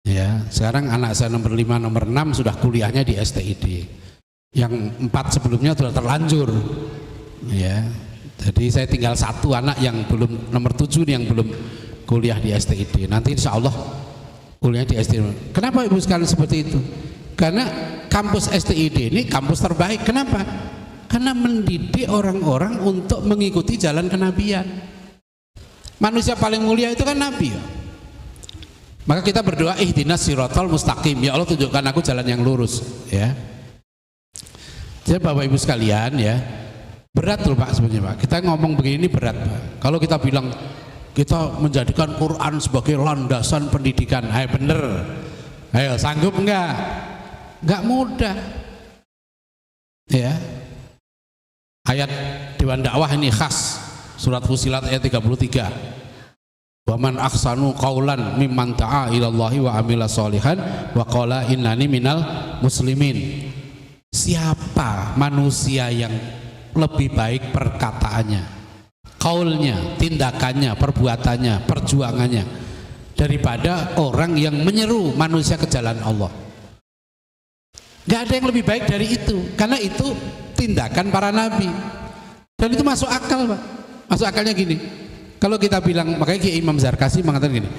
Ya, sekarang anak saya nomor 5, nomor 6 sudah kuliahnya di STID. Yang 4 sebelumnya sudah terlanjur. Ya. Jadi saya tinggal 1 anak yang belum, nomor 7 yang belum kuliah di STID. Nanti insya Allah kuliah di STID. Kenapa ibu sekalian seperti itu? Karena kampus STID ini kampus terbaik. Kenapa? Karena mendidik orang-orang untuk mengikuti jalan kenabian. Manusia paling mulia itu kan Nabi. Maka kita berdoa ihdinas siratal mustaqim, ya Allah tunjukkan aku jalan yang lurus. Ya. Jadi Bapak Ibu sekalian ya, berat loh Pak sebenarnya Pak. Kita ngomong begini berat Pak. Kalau kita bilang kita menjadikan Quran sebagai landasan pendidikan. Ayo bener, ayo sanggup enggak? Enggak mudah ya. Ayat Dewan Dakwah ini khas surat Fussilat ayat 33. Wa man ahsanu qaulan mimman ta'a ilallahi wa amila sholihan wa qala innani minal muslimin. Siapa manusia yang lebih baik perkataannya, qaulnya, tindakannya, perbuatannya, perjuangannya daripada orang yang menyeru manusia ke jalan Allah? Gak ada yang lebih baik dari itu, karena itu tindakan para nabi dan itu masuk akal, Pak. Masuk akalnya gini, kalau kita bilang, makanya Kiai Imam Zarkasi mengatakan gini,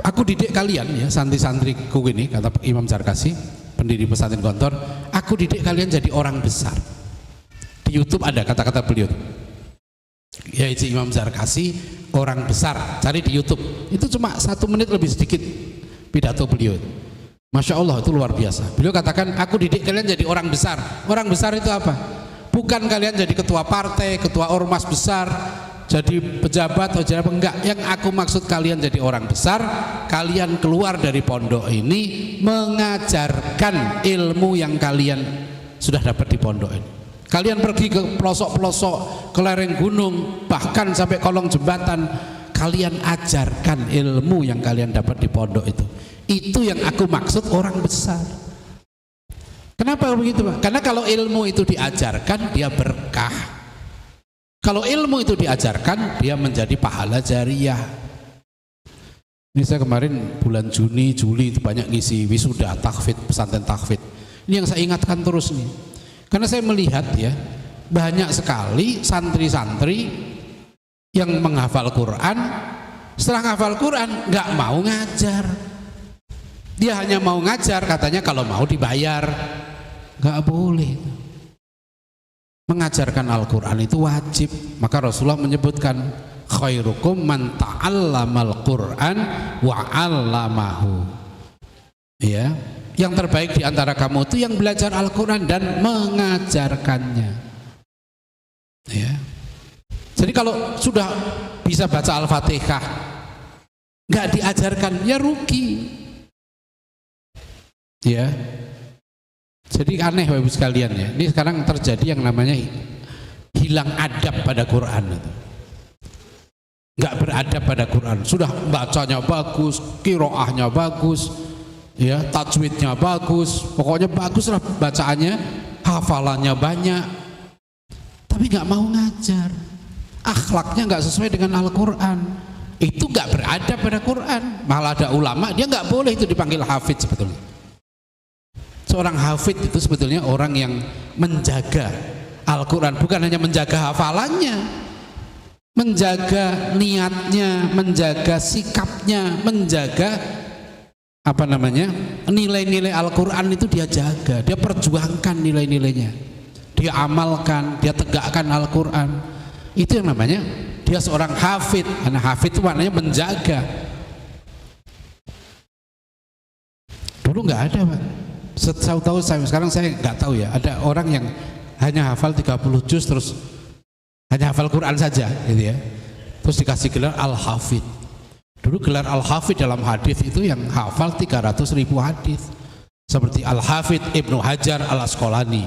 aku didik kalian ya, santri-santriku ini, kata Imam Zarkasi, pendiri pesantren Gontor, aku didik kalian jadi orang besar. Di YouTube ada kata-kata beliau, yaitu Imam Zarkasi orang besar, cari di YouTube, itu cuma 1 menit lebih sedikit pidato beliau. Masya Allah, itu luar biasa. Beliau katakan, aku didik kalian jadi orang besar. Orang besar itu apa? Bukan kalian jadi ketua partai, ketua ormas besar, jadi pejabat atau jadi enggak. Yang aku maksud kalian jadi orang besar, kalian keluar dari pondok ini mengajarkan ilmu yang kalian sudah dapat di pondok ini. Kalian pergi ke pelosok-pelosok, ke lereng gunung, bahkan sampai kolong jembatan, kalian ajarkan ilmu yang kalian dapat di pondok itu. Itu yang aku maksud orang besar. Kenapa begitu, Pak? Karena kalau ilmu itu diajarkan, dia berkah. Kalau ilmu itu diajarkan, dia menjadi pahala jariah. Ini saya kemarin bulan Juni, Juli itu banyak ngisi wisuda tahfidz, pesantren tahfidz. Ini yang saya ingatkan terus nih. Karena saya melihat ya, banyak sekali santri-santri yang menghafal Quran, setelah menghafal Quran nggak mau ngajar. Dia hanya mau ngajar, katanya kalau mau dibayar. Nggak boleh. Mengajarkan Al-Quran itu wajib. Maka Rasulullah menyebutkan, khairukum man ta'allamal Quran wa 'allamahu. Ya, yang terbaik di antara kamu itu yang belajar Al-Quran dan mengajarkannya. Ya. Jadi kalau sudah bisa baca Al-Fatihah nggak diajarkan, ya rugi. Ya. Jadi aneh Bapak Ibu sekalian ya. Ini sekarang terjadi yang namanya hilang adab pada Quran itu. Nggak beradab pada Quran. Sudah bacanya bagus, qiraahnya bagus, ya, tajwidnya bagus, pokoknya bagus lah bacaannya, hafalannya banyak. Tapi nggak mau ngajar. Akhlaknya nggak sesuai dengan Al-Quran. Itu nggak beradab pada Quran. Malah ada ulama dia nggak boleh itu dipanggil hafidz sebetulnya. Seorang hafidz itu sebetulnya orang yang menjaga Al-Quran, bukan hanya menjaga hafalannya, menjaga niatnya, menjaga sikapnya, menjaga apa namanya, nilai-nilai Al-Quran itu dia jaga, dia perjuangkan nilai-nilainya, dia amalkan, dia tegakkan Al-Quran. Itu yang namanya dia seorang hafidz. Karena hafidz itu maknanya menjaga. Dulu nggak ada, Pak. Saya tahu, sekarang saya nggak tahu ya, ada orang yang hanya hafal 30 juz terus hanya hafal Quran saja gitu ya, terus dikasih gelar Al-Hafidz. Dulu gelar Al-Hafidz dalam hadis itu yang hafal 300.000 hadis, seperti Al-Hafidz Ibnu Hajar Al-Asqalani,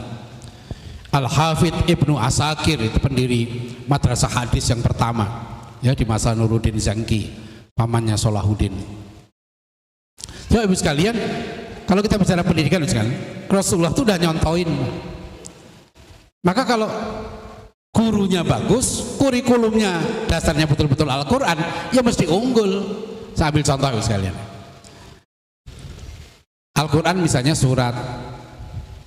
Al-Hafidz Ibnu Asakir, itu pendiri madrasah hadis yang pertama ya di masa Nuruddin Zangki, pamannya Salahuddin. Jadi Ibu sekalian, kalau kita bicara pendidikan sekalian, Rasulullah itu udah nyontoin. Maka kalau gurunya bagus, kurikulumnya dasarnya betul-betul Al-Quran, ya mesti unggul. Saya ambil contoh sekalian. Al-Quran misalnya surat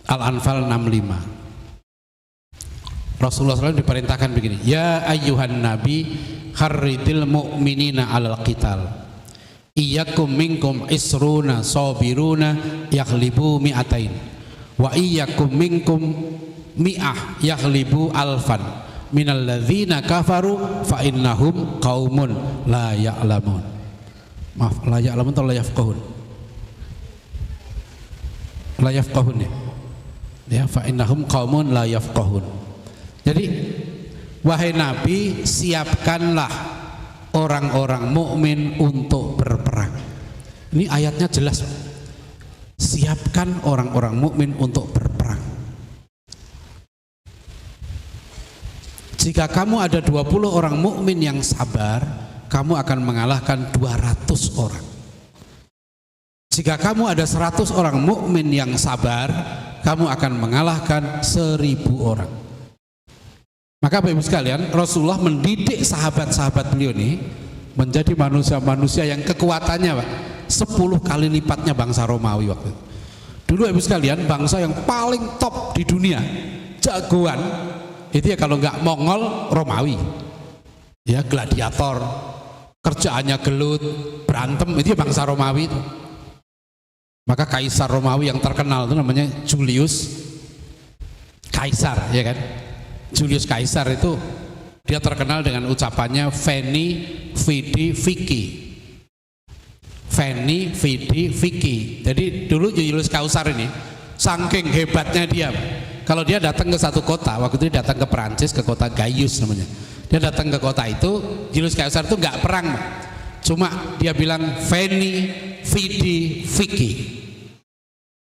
Al-Anfal 65. Rasulullah SAW diperintahkan begini, ya ayyuhan nabi harridil mu'minina alal qital. Iyyakum minkum isruna sabiruna yaghlibu mi'atain wa iyyakum minkum mi'ah yaghlibu alfan minal ladzina kafaru fa innahum qaumun la ya'lamun. Maaf, la ya'lamun atau la yafqahun? La yafqahun ya. Ya, fa innahum qaumun la yafqahun. Jadi wahai Nabi, siapkanlah orang-orang mukmin untuk berperang. Ini ayatnya jelas. Siapkan orang-orang mukmin untuk berperang. Jika kamu ada 20 orang mukmin yang sabar, kamu akan mengalahkan 200 orang. Jika kamu ada 100 orang mukmin yang sabar, kamu akan mengalahkan 1000 orang. Maka Bapak Ibu sekalian, Rasulullah mendidik sahabat-sahabat beliau ini menjadi manusia-manusia yang kekuatannya, Pak, 10 kali lipatnya bangsa Romawi waktu itu. Dulu Ibu sekalian, bangsa yang paling top di dunia, jagoan itu ya kalau nggak Mongol, Romawi. Ya, gladiator, kerjaannya gelut, berantem, itu ya bangsa Romawi itu. Maka kaisar Romawi yang terkenal itu namanya Julius Kaisar, ya kan? Julius Kaisar itu dia terkenal dengan ucapannya Veni Vidi Vici. Veni Vidi Vici. Jadi dulu Julius Kaisar ini saking hebatnya dia, kalau dia datang ke satu kota, waktu itu dia datang ke Perancis, ke kota Gaius namanya. Dia datang ke kota itu, Julius Kaisar itu nggak perang, cuma dia bilang Veni Vidi Vici.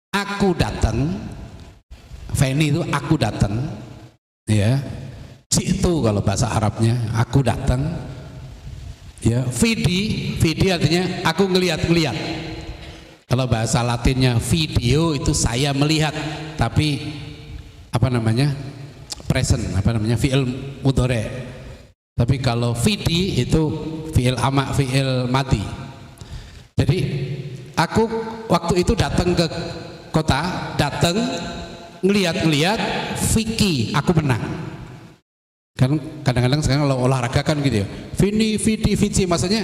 Aku datang, Veni itu aku datang, ya. Jitu kalau bahasa Arabnya, aku datang. Ya, Vidi artinya aku ngelihat-ngelihat. Kalau bahasa Latinnya video itu saya melihat, tapi apa namanya? Present, apa namanya? Fi'il mudhari'. Tapi kalau vidi itu fi'il madi. Jadi aku waktu itu datang ke kota, datang ngelihat-ngelihat, Vicky, aku menang. Kan kadang-kadang sekarang kalau olahraga kan gitu ya, Vini, Vidi, Vici, maksudnya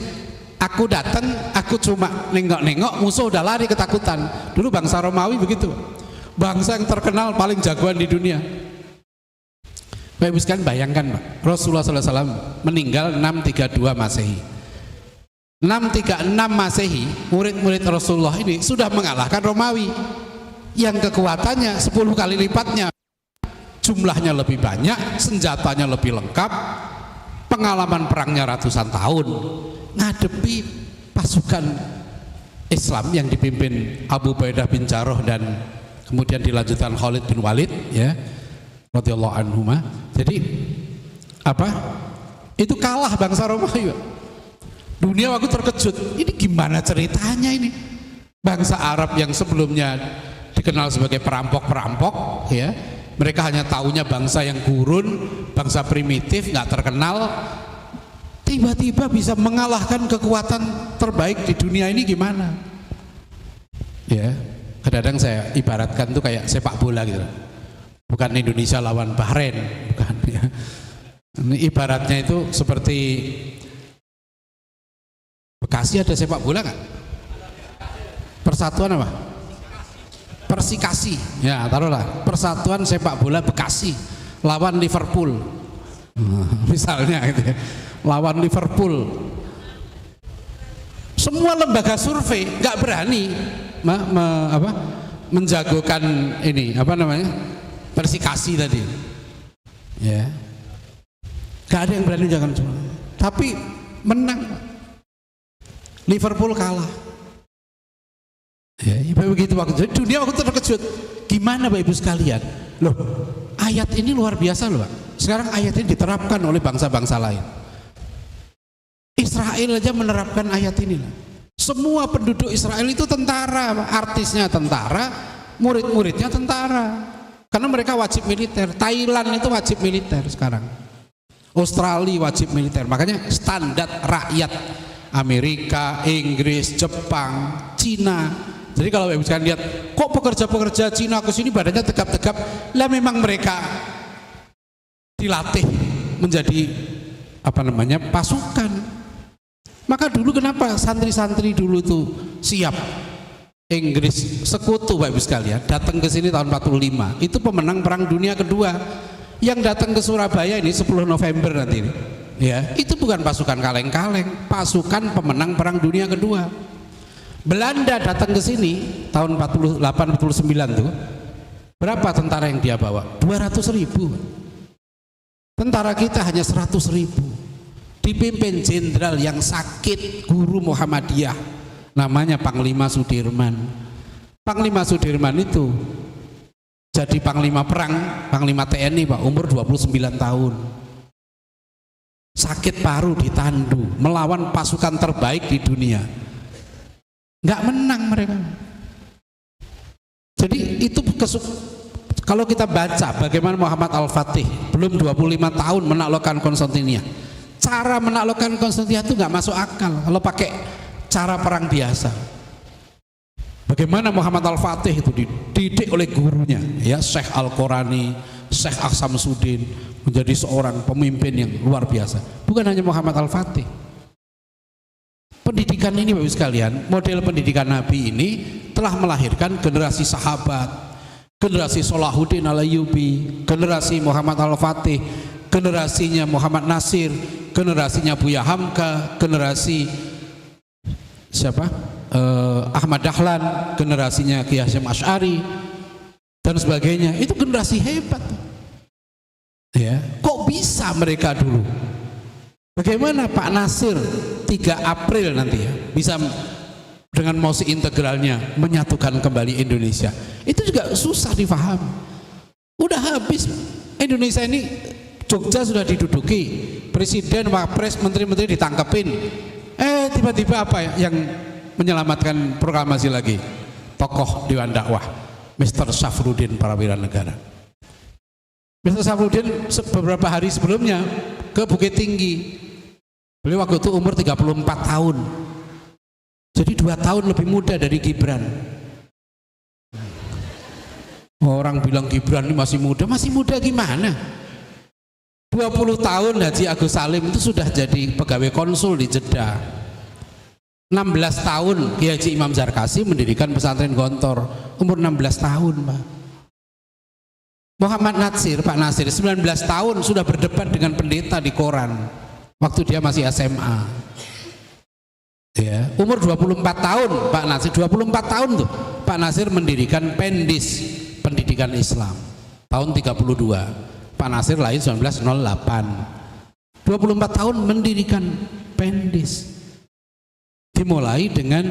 aku datang, aku cuma nengok-nengok, musuh udah lari ketakutan. Dulu bangsa Romawi begitu, bangsa yang terkenal paling jagoan di dunia. Bapak Ibu sekalian bayangkan, Pak, Rasulullah SAW meninggal 632 Masehi. 636 Masehi, murid-murid Rasulullah ini sudah mengalahkan Romawi yang kekuatannya 10 kali lipatnya, jumlahnya lebih banyak, senjatanya lebih lengkap, pengalaman perangnya ratusan tahun, ngadepi pasukan Islam yang dipimpin Abu Ubaidah bin Jarrah dan kemudian dilanjutkan Khalid bin Walid, ya, radhiyallahu anhuma. Jadi apa? Itu kalah bangsa Romawi. Dunia waktu terkejut, ini gimana ceritanya ini? Bangsa Arab yang sebelumnya dikenal sebagai perampok-perampok, ya, mereka hanya taunya bangsa yang gurun, bangsa primitif, nggak terkenal, tiba-tiba bisa mengalahkan kekuatan terbaik di dunia ini, gimana? Ya, kadang-kadang saya ibaratkan tuh kayak sepak bola gitu, bukan Indonesia lawan Bahrain, bukan, ya. Ini ibaratnya itu seperti Bekasi ada sepak bola nggak? Persatuan apa? Persikasi, ya taruhlah Persatuan Sepak Bola Bekasi lawan Liverpool, misalnya gitu ya, lawan Liverpool. Semua lembaga survei nggak berani menjagokan ini apa namanya Persikasi tadi, ya, nggak ada yang berani jangan cuma, tapi menang. Liverpool kalah. Ya, begitu waktu. Jadi dunia waktu terkejut. Gimana Bapak Ibu sekalian? Loh, ayat ini luar biasa loh, Pak. Sekarang ayat ini diterapkan oleh bangsa-bangsa lain. Israel aja menerapkan ayat ini. Semua penduduk Israel itu tentara, artisnya tentara, murid-muridnya tentara. Karena mereka wajib militer. Thailand itu wajib militer sekarang. Australia wajib militer. Makanya standar rakyat Amerika, Inggris, Jepang, Cina. Jadi kalau Ibu sekalian lihat, kok pekerja-pekerja Cina ke sini badannya tegap-tegap? Lah memang mereka dilatih menjadi apa namanya pasukan. Maka dulu kenapa santri-santri dulu tuh siap? Inggris sekutu Bapak Ibu sekalian datang ke sini tahun 45. Itu pemenang Perang Dunia Kedua. Yang datang ke Surabaya ini 10 November nanti ini. Ya, itu bukan pasukan kaleng-kaleng, pasukan pemenang Perang Dunia Kedua. Belanda datang ke sini tahun 48-49 tuh, berapa tentara yang dia bawa? 200.000. Tentara kita hanya 100.000. dipimpin jenderal yang sakit, guru Muhammadiyah, namanya Panglima Sudirman. Panglima Sudirman itu jadi panglima perang, panglima TNI Pak, umur 29 tahun. Sakit paru di Tandu, melawan pasukan terbaik di dunia. Nggak menang mereka. Jadi itu kalau kita baca bagaimana Muhammad Al-Fatih belum 25 tahun menaklukkan Konstantinia. Cara menaklukkan Konstantinia itu nggak masuk akal kalau pakai cara perang biasa. Bagaimana Muhammad Al-Fatih itu dididik oleh gurunya, ya Syekh Al-Qurani, Syekh Aksamsuddin, menjadi seorang pemimpin yang luar biasa. Bukan hanya Muhammad Al-Fatih. Pendidikan ini Bapak Ibu sekalian, model pendidikan Nabi ini telah melahirkan generasi sahabat, generasi Salahuddin Al-Ayyubi, generasi Muhammad Al-Fatih, generasinya Muhammad Nasir, generasinya Buya Hamka, generasi siapa? Ahmad Dahlan, generasinya Ki Hasyim Asy'ari dan sebagainya. Itu generasi hebat. Ya, kok bisa mereka dulu? Bagaimana Pak Nasir 3 April nanti ya bisa dengan mosi integralnya menyatukan kembali Indonesia? Itu juga susah difahami. Udah habis Indonesia ini, Jogja sudah diduduki, presiden, wapres, menteri-menteri ditangkepin. Tiba-tiba apa ya yang menyelamatkan proklamasi lagi? Tokoh Dewan Dakwah Mr. Syafruddin Prawiranegara. Mr. Syafruddin beberapa hari sebelumnya ke Bukit Tinggi. Beliau waktu itu umur 34 tahun. Jadi 2 tahun lebih muda dari Gibran. Orang bilang Gibran ini masih muda gimana? 20 tahun Haji Agus Salim itu sudah jadi pegawai konsul di Jeddah. 16 tahun Kiai Haji Imam Zarkasi mendirikan pesantren Gontor, umur 16 tahun Pak. Muhammad Nasir, Pak Nasir 19 tahun sudah berdebat dengan pendeta di koran waktu dia masih SMA. Ya, umur 24 tahun Pak Nasir, 24 tahun tuh Pak Nasir mendirikan Pendis, Pendidikan Islam. Tahun 32. Pak Nasir lahir 1908. 24 tahun mendirikan Pendis. Dimulai dengan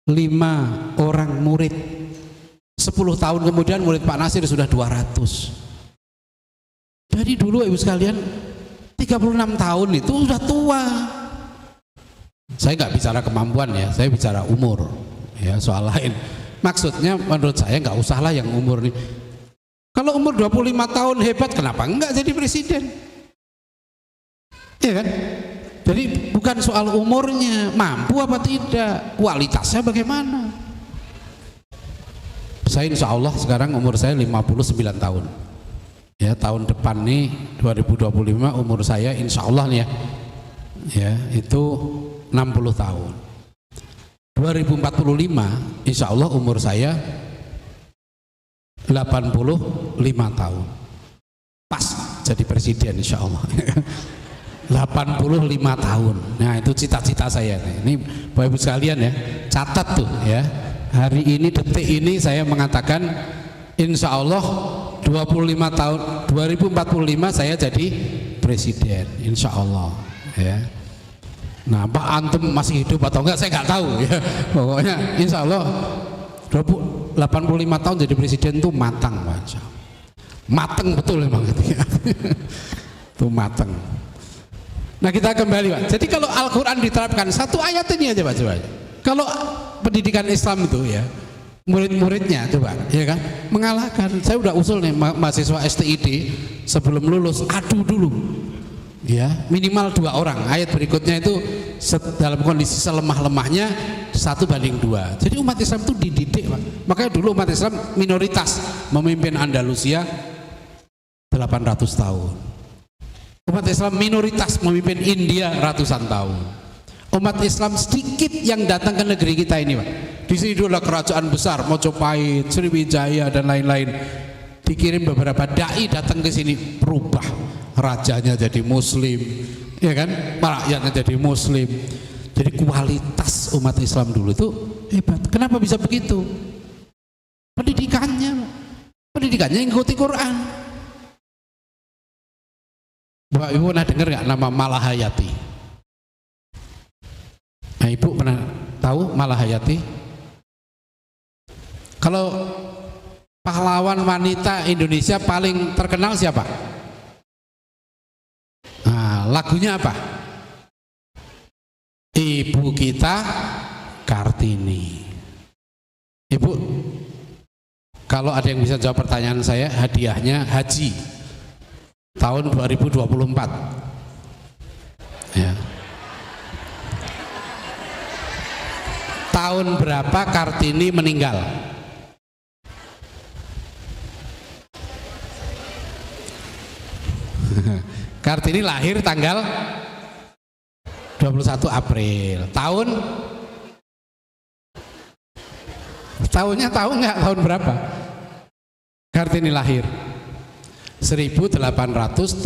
5 orang murid. 10 tahun kemudian murid Pak Nasir sudah 200. Jadi dulu ibu sekalian 36 tahun itu sudah tua. Saya nggak bicara kemampuan ya, saya bicara umur ya, soal lain. Maksudnya menurut saya nggak usahlah yang umur nih. Kalau umur 25 tahun hebat, kenapa enggak jadi presiden? Iya kan? Jadi bukan soal umurnya, mampu apa tidak, kualitasnya bagaimana. Saya insya Allah sekarang umur saya 59 tahun. Ya, tahun depan nih 2025 umur saya insya Allah nih ya itu 60 tahun. 2045 insya Allah umur saya 85 tahun. Pas jadi presiden insya Allah. 85 tahun. Nah itu cita-cita saya. Ini Bapak Ibu sekalian ya, catat tuh ya. Hari ini, detik ini saya mengatakan insya Allah 25 tahun 2045 saya jadi presiden insya Allah ya. Nah Pak Antum masih hidup atau enggak saya nggak tahu ya. Pokoknya insya Allah 85 tahun jadi presiden tuh matang Pak. Mateng betul memang gitu ya. Tuh mateng. Nah kita kembali Pak. Jadi kalau Al-Quran diterapkan satu ayat ini aja Pak, coba. Kalau pendidikan Islam itu ya murid-muridnya coba ya kan mengalahkan. Saya udah usul nih mahasiswa STID sebelum lulus adu dulu ya minimal 2 orang. Ayat berikutnya itu dalam kondisi selemah-lemahnya 1:2. Jadi umat Islam itu dididik Pak. Makanya dulu umat Islam minoritas memimpin Andalusia 800 tahun. Umat Islam minoritas memimpin India ratusan tahun. Umat Islam sedikit yang datang ke negeri kita ini Pak. Di sini dulu ada kerajaan besar Mojopahit, Sriwijaya dan lain-lain. Dikirim beberapa dai datang ke sini, berubah. Rajanya jadi Muslim, ya kan? Rakyatnya jadi Muslim. Jadi kualitas umat Islam dulu itu hebat. Kenapa bisa begitu? Pendidikannya ikuti Quran. Bapak Ibu pernah dengar nggak nama Malahayati? Nah, Ibu pernah tahu Malahayati? Kalau pahlawan wanita Indonesia paling terkenal siapa? Nah, lagunya apa? Ibu kita Kartini. Ibu, kalau ada yang bisa jawab pertanyaan saya, hadiahnya haji tahun 2024. Ya. Tahun berapa Kartini meninggal? Kartini lahir tanggal 21 April. Tahunnya tahu nggak tahun berapa? Kartini lahir 1879.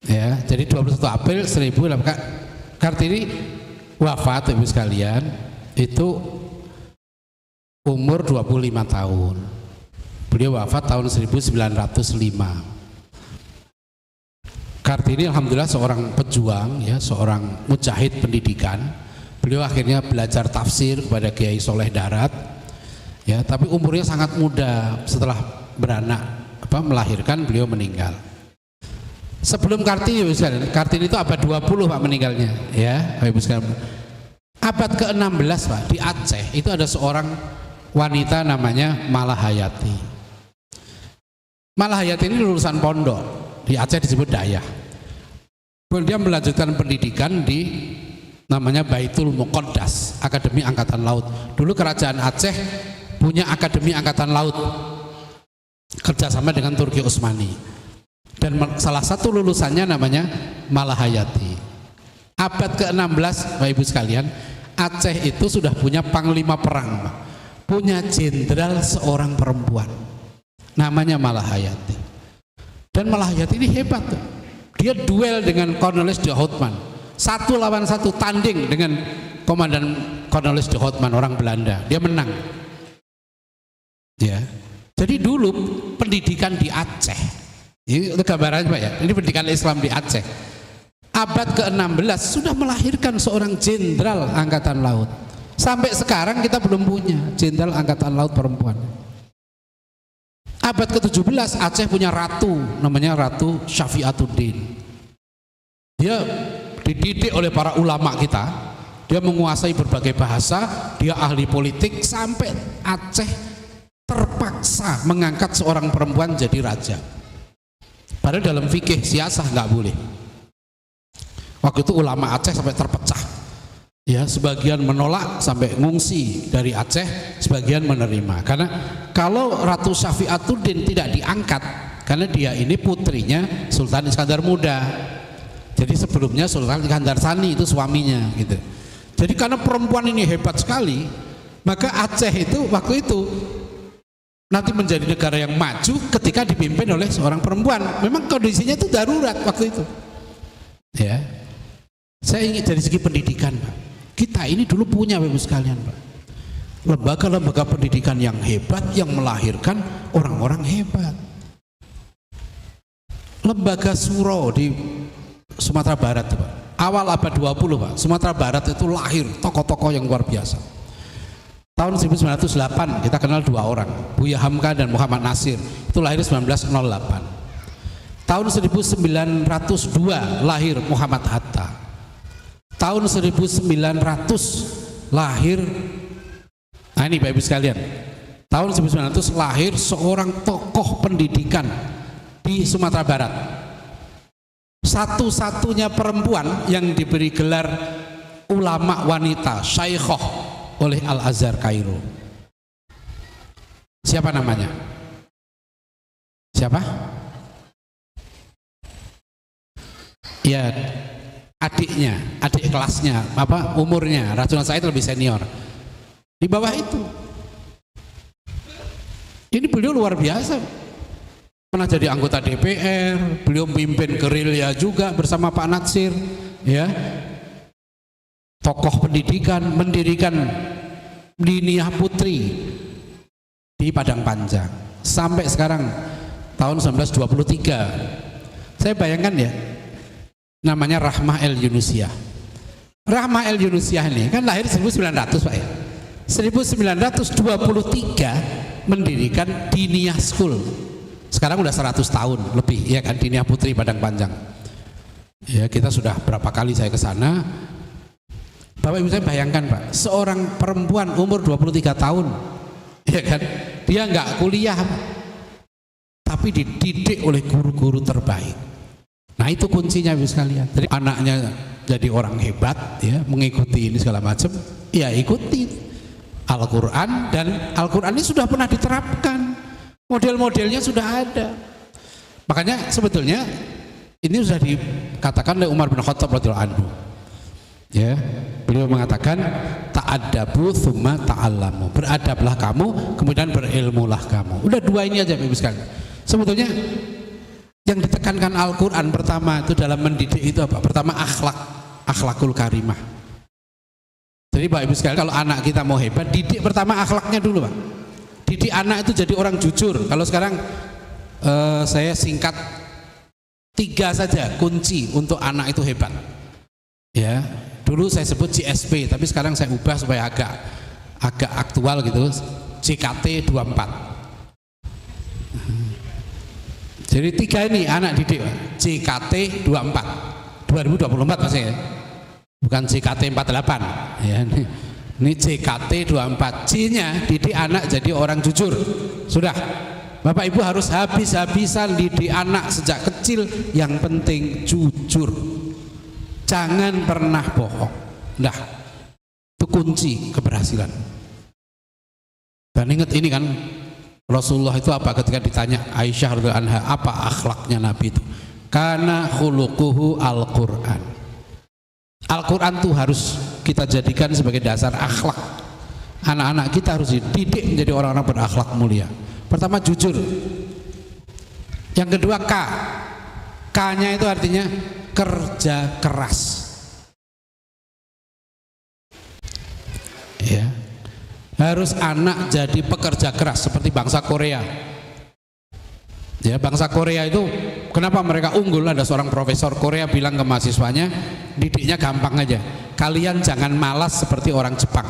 Ya, jadi 21 April 1800. Kartini wafat, Ibu sekalian, itu umur 25 tahun. Beliau wafat tahun 1905. Kartini alhamdulillah seorang pejuang, ya, seorang mujahid pendidikan. Beliau akhirnya belajar tafsir kepada Kiai Soleh Darat, ya, tapi umurnya sangat muda. Setelah melahirkan, beliau meninggal. Sebelum Kartini, Kartini itu abad 20 Pak meninggalnya, ya, Ibu sekalian. Abad ke-16 Pak, di Aceh itu ada seorang wanita namanya Malahayati. Malahayati ini lulusan pondok, di Aceh disebut Dayah. Dia melanjutkan pendidikan di namanya Baitul Muqaddas, Akademi Angkatan Laut. Dulu kerajaan Aceh punya Akademi Angkatan Laut kerjasama dengan Turki Utsmani, dan salah satu lulusannya namanya Malahayati. Abad ke-16 Bapak Ibu sekalian, Aceh itu sudah punya panglima perang, punya jenderal seorang perempuan namanya Malahayati. Dan Malahayati ini hebat tuh. Dia duel dengan Cornelis de Houtman, 1 lawan 1, tanding dengan komandan Cornelis de Houtman, orang Belanda. Dia menang, ya. Jadi dulu pendidikan di Aceh, ini gambarannya Pak ya, ini pendidikan Islam di Aceh abad ke-16 sudah melahirkan seorang jenderal angkatan laut. Sampai sekarang kita belum punya jenderal angkatan laut perempuan. Abad ke-17 Aceh punya ratu, namanya Ratu Syafiatuddin. Dia dididik oleh para ulama kita, dia menguasai berbagai bahasa, dia ahli politik, sampai Aceh terpaksa mengangkat seorang perempuan jadi raja. Padahal dalam fikih siasah nggak boleh. Waktu itu ulama Aceh sampai terpecah, ya, sebagian menolak sampai ngungsi dari Aceh, sebagian menerima. Karena kalau Ratu Syafiatuddin tidak diangkat, karena dia ini putrinya Sultan Iskandar Muda. Jadi sebelumnya Sultan Iskandar Sani itu suaminya, gitu. Jadi karena perempuan ini hebat sekali, maka Aceh itu waktu itu nanti menjadi negara yang maju ketika dipimpin oleh seorang perempuan. Memang kondisinya itu darurat waktu itu, ya. Saya ingin dari segi pendidikan Pak, kita ini dulu punya Bapak Ibu sekalian Pak, lembaga-lembaga pendidikan yang hebat, yang melahirkan orang-orang hebat. Lembaga Suro di Sumatera Barat Pak, awal abad 20 Pak, Sumatera Barat itu lahir tokoh-tokoh yang luar biasa. Tahun 1908 kita kenal 2 orang, Buya Hamka dan Muhammad Nasir, itu lahir 1908. Tahun 1902 lahir Muhammad Hatta. Tahun 1900 lahir, nah ini Bapak Ibu sekalian, tahun 1900 lahir seorang tokoh pendidikan di Sumatera Barat, satu-satunya perempuan yang diberi gelar ulama wanita Syaikhah oleh Al-Azhar Kairo. Siapa namanya? Siapa? Ya, adiknya, adik kelasnya, umurnya Rasulullah Said lebih senior, di bawah itu. Ini beliau luar biasa, pernah jadi anggota DPR, beliau memimpin gerilya juga bersama Pak Natsir, ya, tokoh pendidikan, mendirikan Diniyah Putri di Padang Panjang. Sampai sekarang tahun 1923. Saya bayangkan ya, namanya Rahmah El Yunusiah. Rahmah El Yunusiah ini kan lahir 1900 Pak ya. 1923 mendirikan Diniyah School. Sekarang udah 100 tahun lebih ya kan, Diniyah Putri Padang Panjang. Ya, kita sudah berapa kali saya ke sana. Bapak Ibu, saya bayangkan Pak, seorang perempuan umur 23 tahun, ya kan, dia nggak kuliah, tapi dididik oleh guru-guru terbaik. Nah itu kuncinya Ibu sekalian. Jadi anaknya jadi orang hebat, ya, mengikuti ini segala macam, ya ikuti Al-Quran, dan Al-Quran ini sudah pernah diterapkan, model-modelnya sudah ada. Makanya sebetulnya ini sudah dikatakan oleh Umar bin Khattab radhiyallahu anhu. Ya, beliau mengatakan ta'addabu tsumma ta'allamu, beradablah kamu kemudian berilmulah kamu. Udah dua ini aja Ibu sekalian. Sebetulnya yang ditekankan Al-Quran pertama itu dalam mendidik itu apa? Pertama akhlakul karimah. Jadi Pak Ibu sekalian, kalau anak kita mau hebat, didik pertama akhlaknya dulu Pak. Didik anak itu jadi orang jujur. Kalau sekarang saya singkat 3 saja kunci untuk anak itu hebat. Ya, dulu saya sebut GSP, tapi sekarang saya ubah supaya agak aktual gitu, JKT 24. Jadi 3 ini anak didik JKT 24 2024 maksudnya, bukan JKT 48 ya. Ini JKT 24, J-nya didik anak jadi orang jujur. Sudah, Bapak Ibu harus habis-habisan didik anak sejak kecil, yang penting jujur, jangan pernah bohong. Nah, itu kunci keberhasilan. Dan ingat ini kan, Rasulullah itu apa ketika ditanya Aisyah radhiyallahu anha, apa akhlaknya Nabi itu? Karena khuluquhu Al-Quran. Al-Quran itu harus kita jadikan sebagai dasar akhlak. Anak-anak kita harus dididik menjadi orang-orang berakhlak mulia. Pertama jujur. Yang kedua K-nya itu artinya kerja keras. Ya. Harus anak jadi pekerja keras seperti bangsa Korea. Ya, bangsa Korea itu kenapa mereka unggul? Ada seorang profesor Korea bilang ke mahasiswanya, didiknya gampang aja. Kalian jangan malas seperti orang Jepang.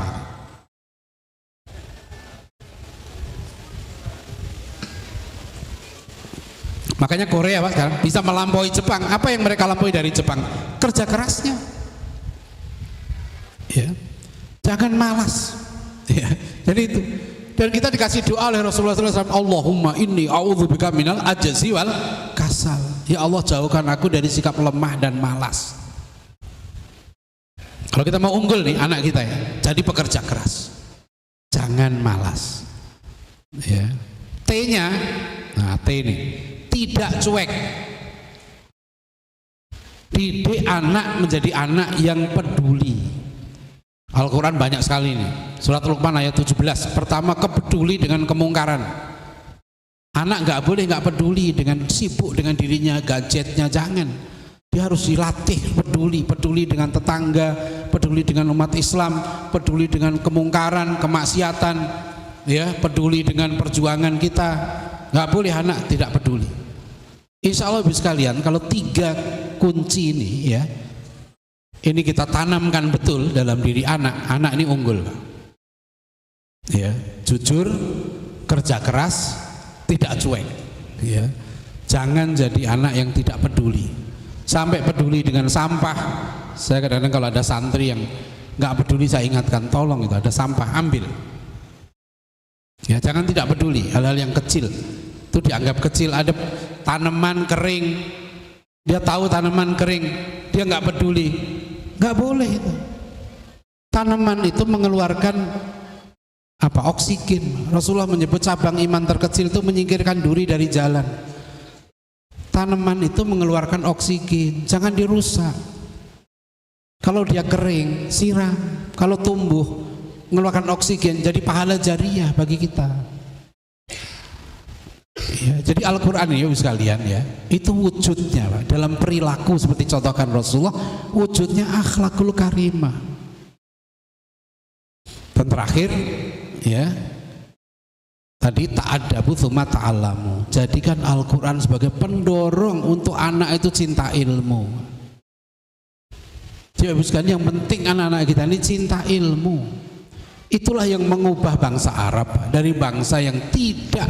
Makanya Korea Pak sekarang bisa melampaui Jepang. Apa yang mereka lampaui dari Jepang? Kerja kerasnya. Ya. Jangan malas. Ya. Jadi itu. Dan kita dikasih doa oleh Rasulullah SAW, Allahumma inni a'udzubika minal ajzi wal kasal. Ya Allah, jauhkan aku dari sikap lemah dan malas. Kalau kita mau unggul nih anak kita ya, jadi pekerja keras, jangan malas. Ya. T-nya, nah T ini, tidak cuek. Didik anak menjadi anak yang peduli. Al-Quran banyak sekali ini. Surat Luqman ayat 17. Pertama, kepeduli dengan kemungkaran. Anak nggak boleh nggak peduli dengan sibuk dengan dirinya, gadgetnya, jangan. Dia harus dilatih peduli dengan tetangga, peduli dengan umat Islam, peduli dengan kemungkaran, kemaksiatan, ya, peduli dengan perjuangan kita. Nggak boleh anak tidak peduli. Insya Allah Ibu sekalian, kalau 3 kunci ini ya, ini kita tanamkan betul dalam diri anak ini unggul. Ya, jujur, kerja keras, tidak cuek. Ya, jangan jadi anak yang tidak peduli. Sampai peduli dengan sampah. Saya kadang-kadang kalau ada santri yang nggak peduli, saya ingatkan, tolong itu ada sampah, ambil. Ya, jangan tidak peduli hal-hal yang kecil. Itu dianggap kecil. Ada tanaman kering, dia tahu tanaman kering, dia nggak peduli. Nggak boleh itu. Tanaman itu mengeluarkan apa? Oksigen. Rasulullah menyebut cabang iman terkecil itu menyingkirkan duri dari jalan. Tanaman itu mengeluarkan oksigen, jangan dirusak. Kalau dia kering, siram. Kalau tumbuh, mengeluarkan oksigen, jadi pahala jariah bagi kita. Ya, jadi Al-Quran ya sekalian ya, itu wujudnya Pak, dalam perilaku seperti contohkan Rasulullah, wujudnya akhlakul karimah. Dan terakhir ya, Tadi ta'addabu tsumma ta'allamu. Jadikan Al-Quran sebagai pendorong untuk anak itu cinta ilmu. Jadi yang penting anak-anak kita ini cinta ilmu. Itulah yang mengubah bangsa Arab dari bangsa yang tidak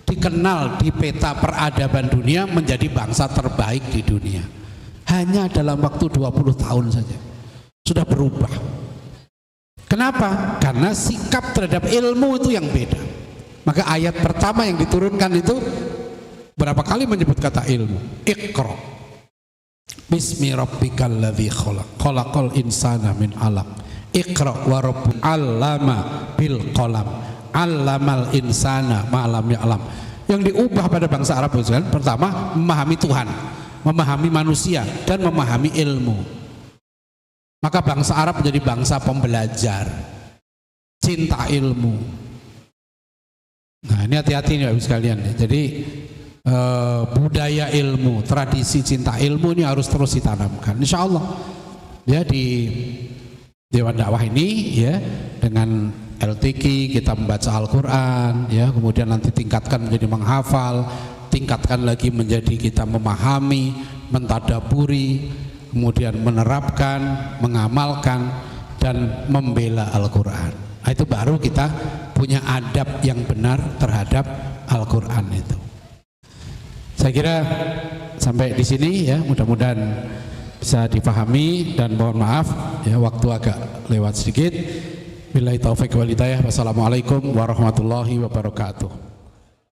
dikenal di peta peradaban dunia menjadi bangsa terbaik di dunia. Hanya dalam waktu 20 tahun saja sudah berubah. Kenapa? Karena sikap terhadap ilmu itu yang beda. Maka ayat pertama yang diturunkan itu berapa kali menyebut kata ilmu? Iqra bismi rabbikal ladzi khalaq khalaqal insana min 'alaq iqra wa rabbul 'allama bil qalam 'allamal insana ma lam ya'lam. Yang diubah pada bangsa Arab itu kan pertama memahami Tuhan, memahami manusia dan memahami ilmu. Maka bangsa Arab menjadi bangsa pembelajar, cinta ilmu. Nah ini hati-hati nih Bapak sekalian. Jadi budaya ilmu, tradisi cinta ilmu ini harus terus ditanamkan. Insya Allah ya di Dewan Dakwah ini ya dengan LTQ kita membaca Al-Quran ya, kemudian nanti tingkatkan menjadi menghafal, tingkatkan lagi menjadi kita memahami, mentadaburi, kemudian menerapkan, mengamalkan dan membela Al-Quran. Nah, itu baru kita punya adab yang benar terhadap Al-Quran itu. Saya kira sampai di sini ya, mudah-mudahan bisa dipahami dan mohon maaf ya waktu agak lewat sedikit. Billahi taufiq wal hidayah. Wassalamualaikum warahmatullahi wabarakatuh.